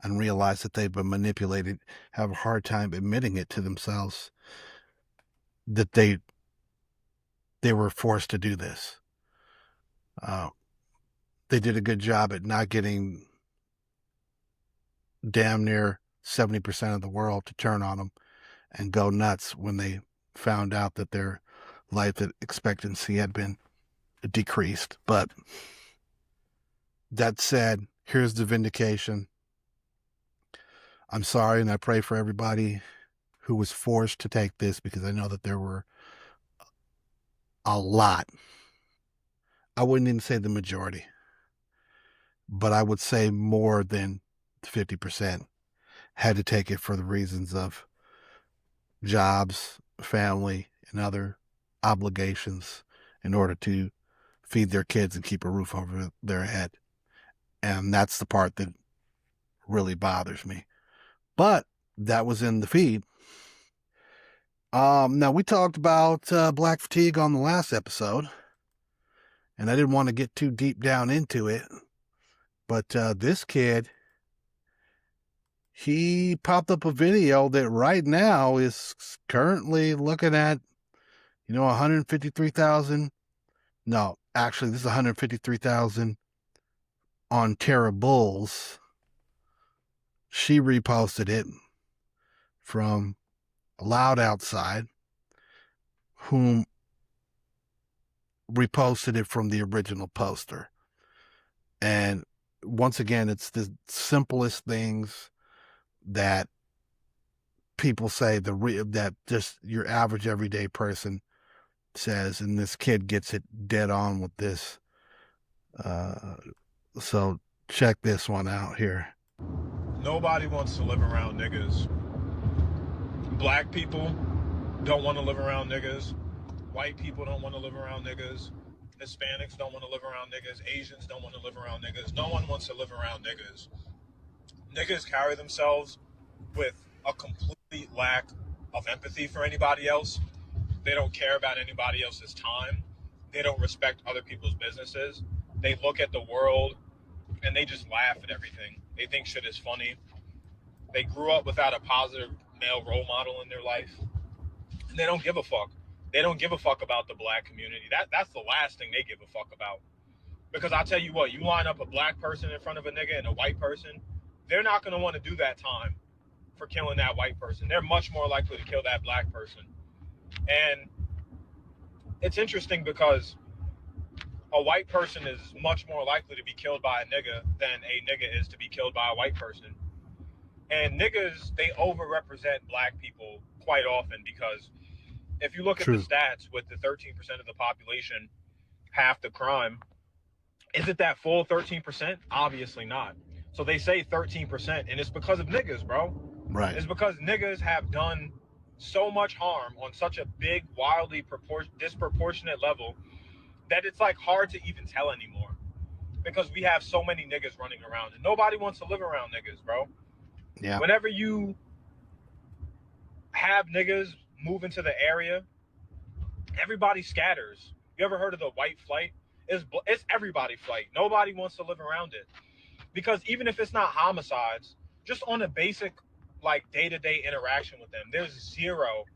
and realize that they've been manipulated have a hard time admitting it to themselves, that they were forced to do this. They did a good job at not getting damn near 70% of the world to turn on them and go nuts when they found out that their life expectancy had been decreased. But that said, here's the vindication. I'm sorry, and I pray for everybody who was forced to take this, because I know that there were a lot. I wouldn't even say the majority, but I would say more than 50% had to take it for the reasons of jobs, family, and other obligations in order to feed their kids and keep a roof over their head. And that's the part that really bothers me. But that was in the feed. Now, we talked about black fatigue on the last episode, and I didn't want to get too deep down into it. But this kid, he popped up a video that right now is currently looking at, 153,000. No, actually, this is 153,000 on Tara Bulls. She reposted it from Loud Outside, whom reposted it from the original poster. And once again, it's the simplest things that people say, that just your average everyday person says, and this kid gets it dead on with this. So check this one out here. Nobody wants to live around niggas. Black people don't want to live around niggas. White people don't want to live around niggas. Hispanics don't want to live around niggas. Asians don't want to live around niggas. No one wants to live around niggas. Niggas carry themselves with a complete lack of empathy for anybody else. They don't care about anybody else's time. They don't respect other people's businesses. They look at the world and they just laugh at everything. They think shit is funny. They grew up without a positive male role model in their life. And they don't give a fuck. They don't give a fuck about the black community. That's the last thing they give a fuck about. Because I'll tell you what, you line up a black person in front of a nigga and a white person, they're not going to want to do that time for killing that white person. They're much more likely to kill that black person. And it's interesting because a white person is much more likely to be killed by a nigga than a nigga is to be killed by a white person. And niggas, they overrepresent black people quite often, because if you look at the stats with the 13% of the population, half the crime, is it that full 13%? Obviously not. So they say 13%, and it's because of niggas, bro. Right. It's because niggas have done so much harm on such a big, wildly disproportionate level that it's like hard to even tell anymore, because we have so many niggas running around and nobody wants to live around niggas, bro. Yeah. Whenever you have niggas move into the area, everybody scatters. You ever heard of the white flight? It's everybody flight. Nobody wants to live around it, because even if it's not homicides, just on a basic like day-to-day interaction with them, there's zero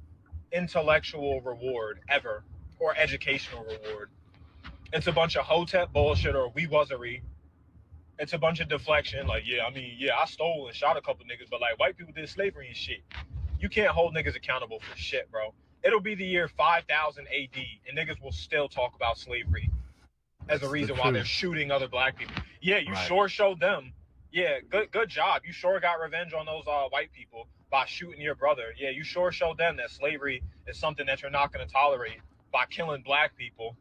intellectual reward ever, or educational reward. It's a bunch of hotep bullshit or wee-wuzzery. It's a bunch of deflection, like, I stole and shot a couple niggas, but like white people did slavery and shit. You can't hold niggas accountable for shit, bro. It'll be the year 5000 AD and niggas will still talk about slavery as a reason why they're shooting other black people. Yeah, you sure showed them. Yeah, good job. You sure got revenge on those white people by shooting your brother. Yeah, you sure showed them that slavery is something that you're not going to tolerate by killing black people.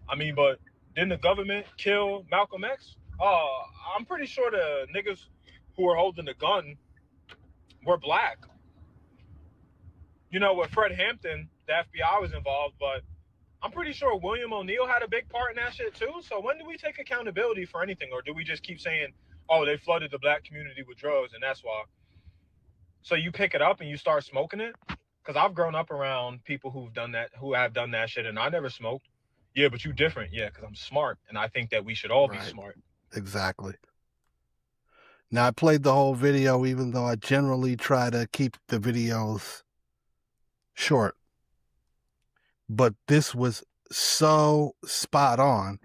I mean, but didn't the government kill Malcolm X? I'm pretty sure the niggas who were holding the gun were black. You know, with Fred Hampton, the FBI was involved, but I'm pretty sure William O'Neill had a big part in that shit too. So when do we take accountability for anything? Or do we just keep saying, oh, they flooded the black community with drugs and that's why? So you pick it up and you start smoking it? Because I've grown up around people who have done that shit, and I never smoked. Yeah, but you different. Yeah, because I'm smart, and I think that we should all be smart. Exactly. Now, I played the whole video, even though I generally try to keep the videos short. But this was so spot on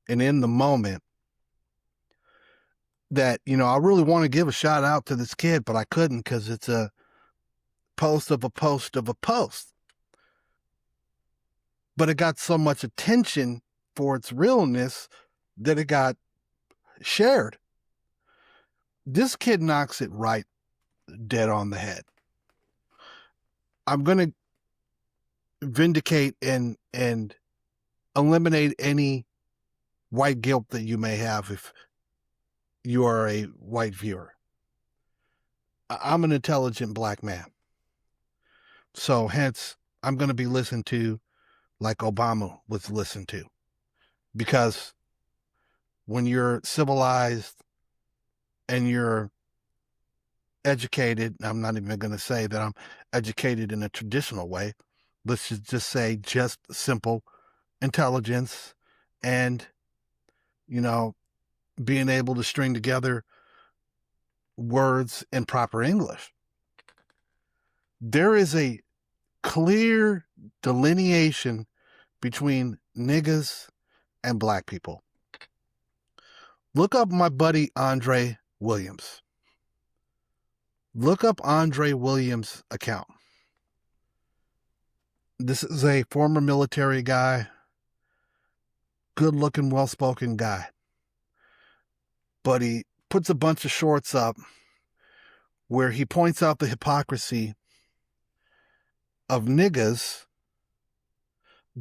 and in the moment that, I really want to give a shout out to this kid, but I couldn't, because it's a post of a post of a post. But it got so much attention for its realness that it got shared. This kid knocks it right dead on the head. I'm going to vindicate and eliminate any white guilt that you may have if you are a white viewer. I'm an intelligent black man. So hence, I'm going to be listened to like Obama was listened to. Because when you're civilized and you're educated, I'm not even going to say that I'm educated in a traditional way. Let's just say just simple intelligence and, being able to string together words in proper English. There is a clear delineation between niggas and black people. Look up my buddy Andre Williams. Look up Andre Williams' account. This is a former military guy, good-looking, well-spoken guy. But he puts a bunch of shorts up where he points out the hypocrisy of niggas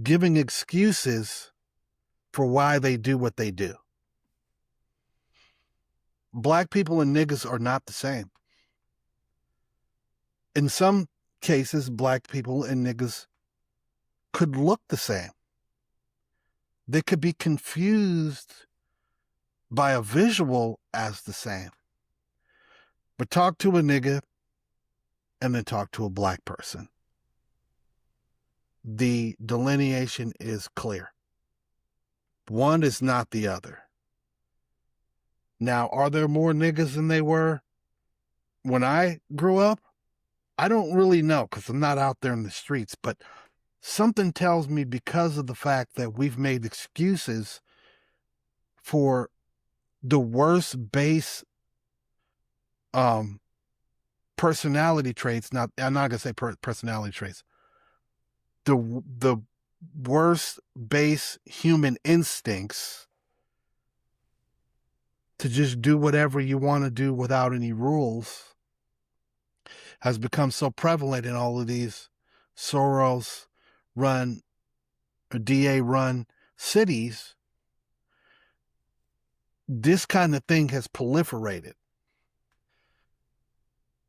giving excuses for why they do what they do. Black people and niggas are not the same. In some cases, black people and niggas could look the same. They could be confused by a visual as the same. But talk to a nigga and then talk to a black person. The delineation is clear. One is not the other. Now, are there more niggas than they were when I grew up? I don't really know because I'm not out there in the streets, but something tells me because of the fact that we've made excuses for the worst base personality traits. Now, I'm not going to say personality traits. The worst base human instincts to just do whatever you want to do without any rules has become so prevalent in all of these Soros-run or DA-run cities. This kind of thing has proliferated,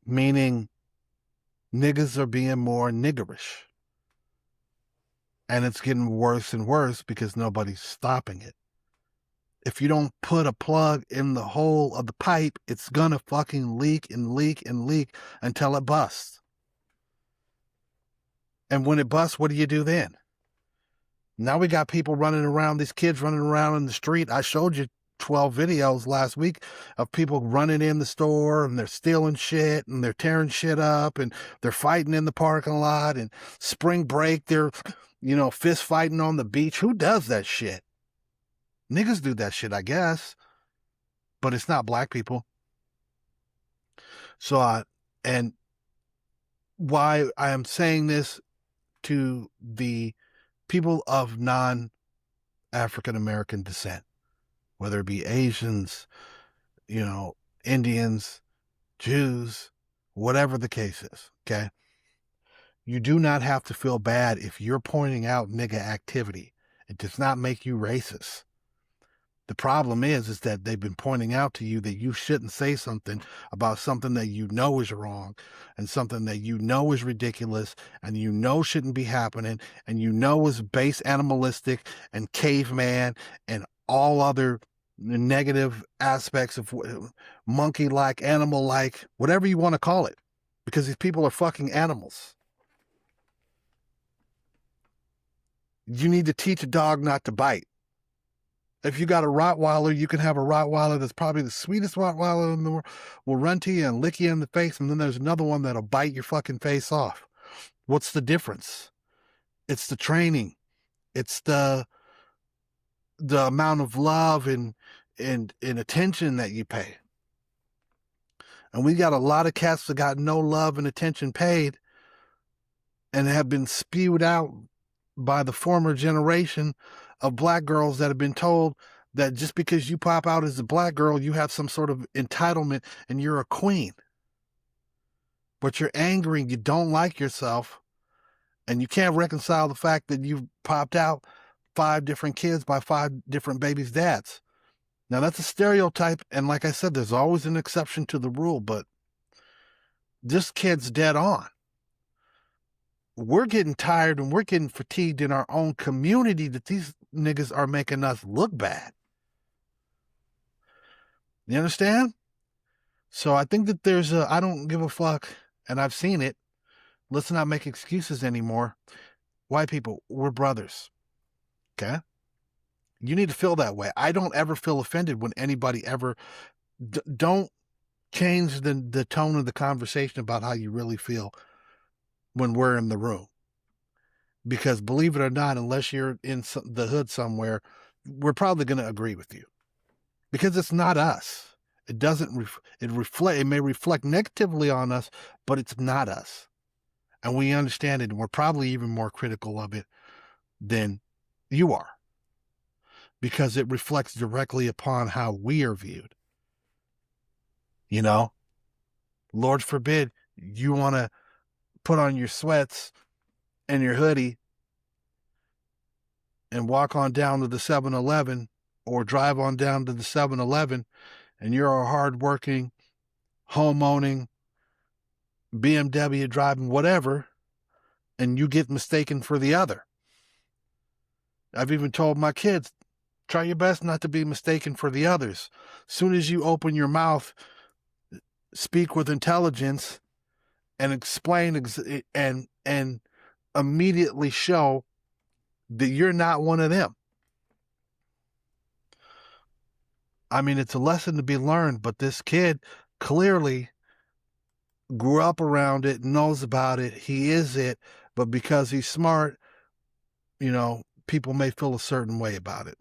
meaning niggas are being more niggerish. And it's getting worse and worse because nobody's stopping it. If you don't put a plug in the hole of the pipe, it's gonna fucking leak and leak and leak until it busts. And when it busts, what do you do then? Now we got people running around, these kids running around in the street. I showed you 12 videos last week of people running in the store and they're stealing shit and they're tearing shit up and they're fighting in the parking lot, and spring break, they're, fist fighting on the beach. Who does that shit? Niggas do that shit, I guess, but it's not black people. So, and why I am saying this to the people of non-African American descent, whether it be Asians, Indians, Jews, whatever the case is, okay? You do not have to feel bad if you're pointing out nigga activity. It does not make you racist. The problem is that they've been pointing out to you that you shouldn't say something about something that you know is wrong and something that you know is ridiculous and you know shouldn't be happening and you know is base animalistic and caveman and all other negative aspects of monkey-like, animal-like, whatever you want to call it, because these people are fucking animals. You need to teach a dog not to bite. If you got a Rottweiler, you can have a Rottweiler that's probably the sweetest Rottweiler in the world, will run to you and lick you in the face, and then there's another one that'll bite your fucking face off. What's the difference? It's the training. It's the amount of love and attention that you pay. And we got a lot of cats that got no love and attention paid and have been spewed out by the former generation of black girls that have been told that just because you pop out as a black girl, you have some sort of entitlement and you're a queen. But you're angry and you don't like yourself, and you can't reconcile the fact that you've popped out 5 different kids by 5 different babies' dads. Now, that's a stereotype, and like I said, there's always an exception to the rule, but this kid's dead on. We're getting tired and we're getting fatigued in our own community that these niggas are making us look bad. You understand? So I think that there's I don't give a fuck, and I've seen it. Let's not make excuses anymore. White people, we're brothers. Okay? You need to feel that way. I don't ever feel offended when anybody ever... don't change the tone of the conversation about how you really feel when we're in the room. Because believe it or not, unless you're in the hood somewhere, we're probably going to agree with you. Because it's not us. It doesn't... it may reflect negatively on us, but it's not us. And we understand it, and we're probably even more critical of it than you are. Because it reflects directly upon how we are viewed. You know? Lord forbid you want to put on your sweats and your hoodie and walk on down to the 7-Eleven or drive on down to the 7-Eleven, and you're a hardworking, home-owning, BMW driving, whatever, and you get mistaken for the other. I've even told my kids, try your best not to be mistaken for the others. Soon as you open your mouth, speak with intelligence, and explain and immediately show that you're not one of them. I mean, it's a lesson to be learned, but this kid clearly grew up around it, knows about it, he is it, but because he's smart, you know, people may feel a certain way about it.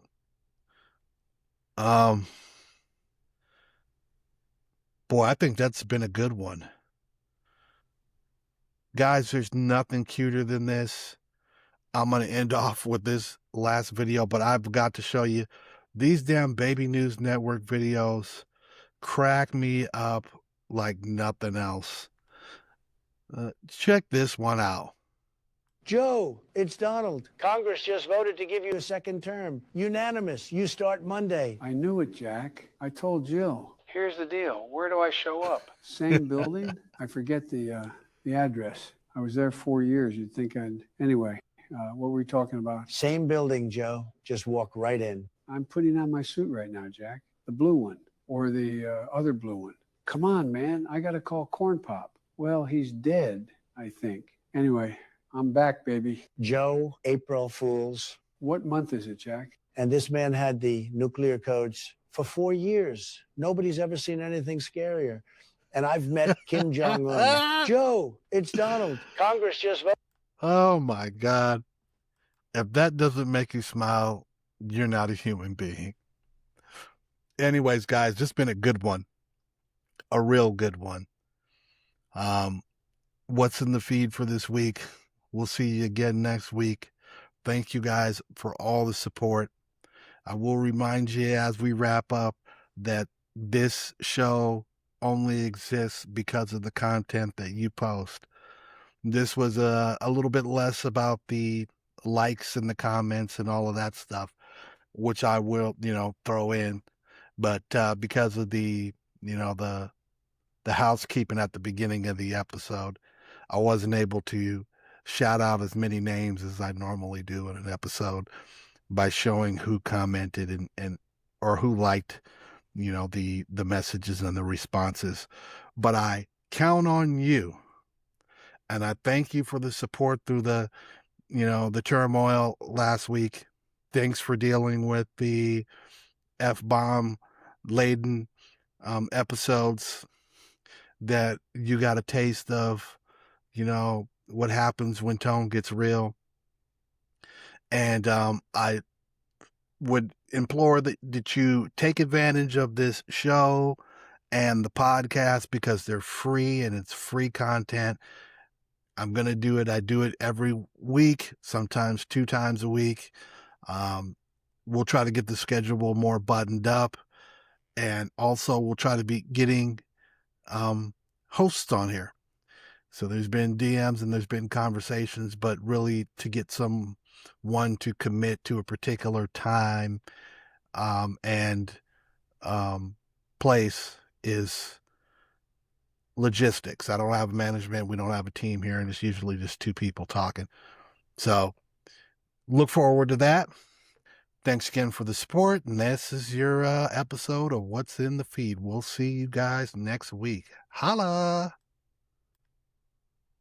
Boy, I think that's been a good one. Guys, there's nothing cuter than this. I'm going to end off with this last video, but I've got to show you these damn Baby News Network videos crack me up like nothing else. Check this one out. Joe, it's Donald. Congress just voted to give you a second term. Unanimous. You start Monday. I knew it, Jack. I told Jill. Here's the deal. Where do I show up? Same building? I forget the address. I was there 4 years. You'd think I'd... Anyway, what were we talking about? Same building, Joe. Just walk right in. I'm putting on my suit right now, Jack. The blue one. Or the other blue one. Come on, man. I got to call Corn Pop. Well, he's dead, I think. Anyway, I'm back, baby. Joe, April Fools. What month is it, Jack? And this man had the nuclear codes for 4 years. Nobody's ever seen anything scarier. And I've met Kim Jong-un. Joe, it's Donald. Congress just voted. Oh, my God. If that doesn't make you smile, you're not a human being. Anyways, guys, this has been a good one. A real good one. What's in the feed for this week? We'll see you again next week. Thank you guys for all the support. I will remind you as we wrap up that this show only exists because of the content that you post. This was a little bit less about the likes and the comments and all of that stuff, which I will, throw in. But because of the housekeeping at the beginning of the episode, I wasn't able to shout out as many names as I normally do in an episode by showing who commented and or who liked, the messages and the responses. But I count on you, and I thank you for the support through the turmoil last week. Thanks for dealing with the F-bomb laden episodes that you got a taste of, what happens when tone gets real. And I would implore that you take advantage of this show and the podcast because they're free and it's free content. I'm going to do it. I do it every week, sometimes 2 times a week. We'll try to get the schedule more buttoned up. And also we'll try to be getting hosts on here. So there's been DMs and there's been conversations, but really to get someone to commit to a particular time and place is logistics. I don't have management. We don't have a team here, and it's usually just 2 people talking. So look forward to that. Thanks again for the support. And this is your episode of What's in the Feed. We'll see you guys next week. Holla!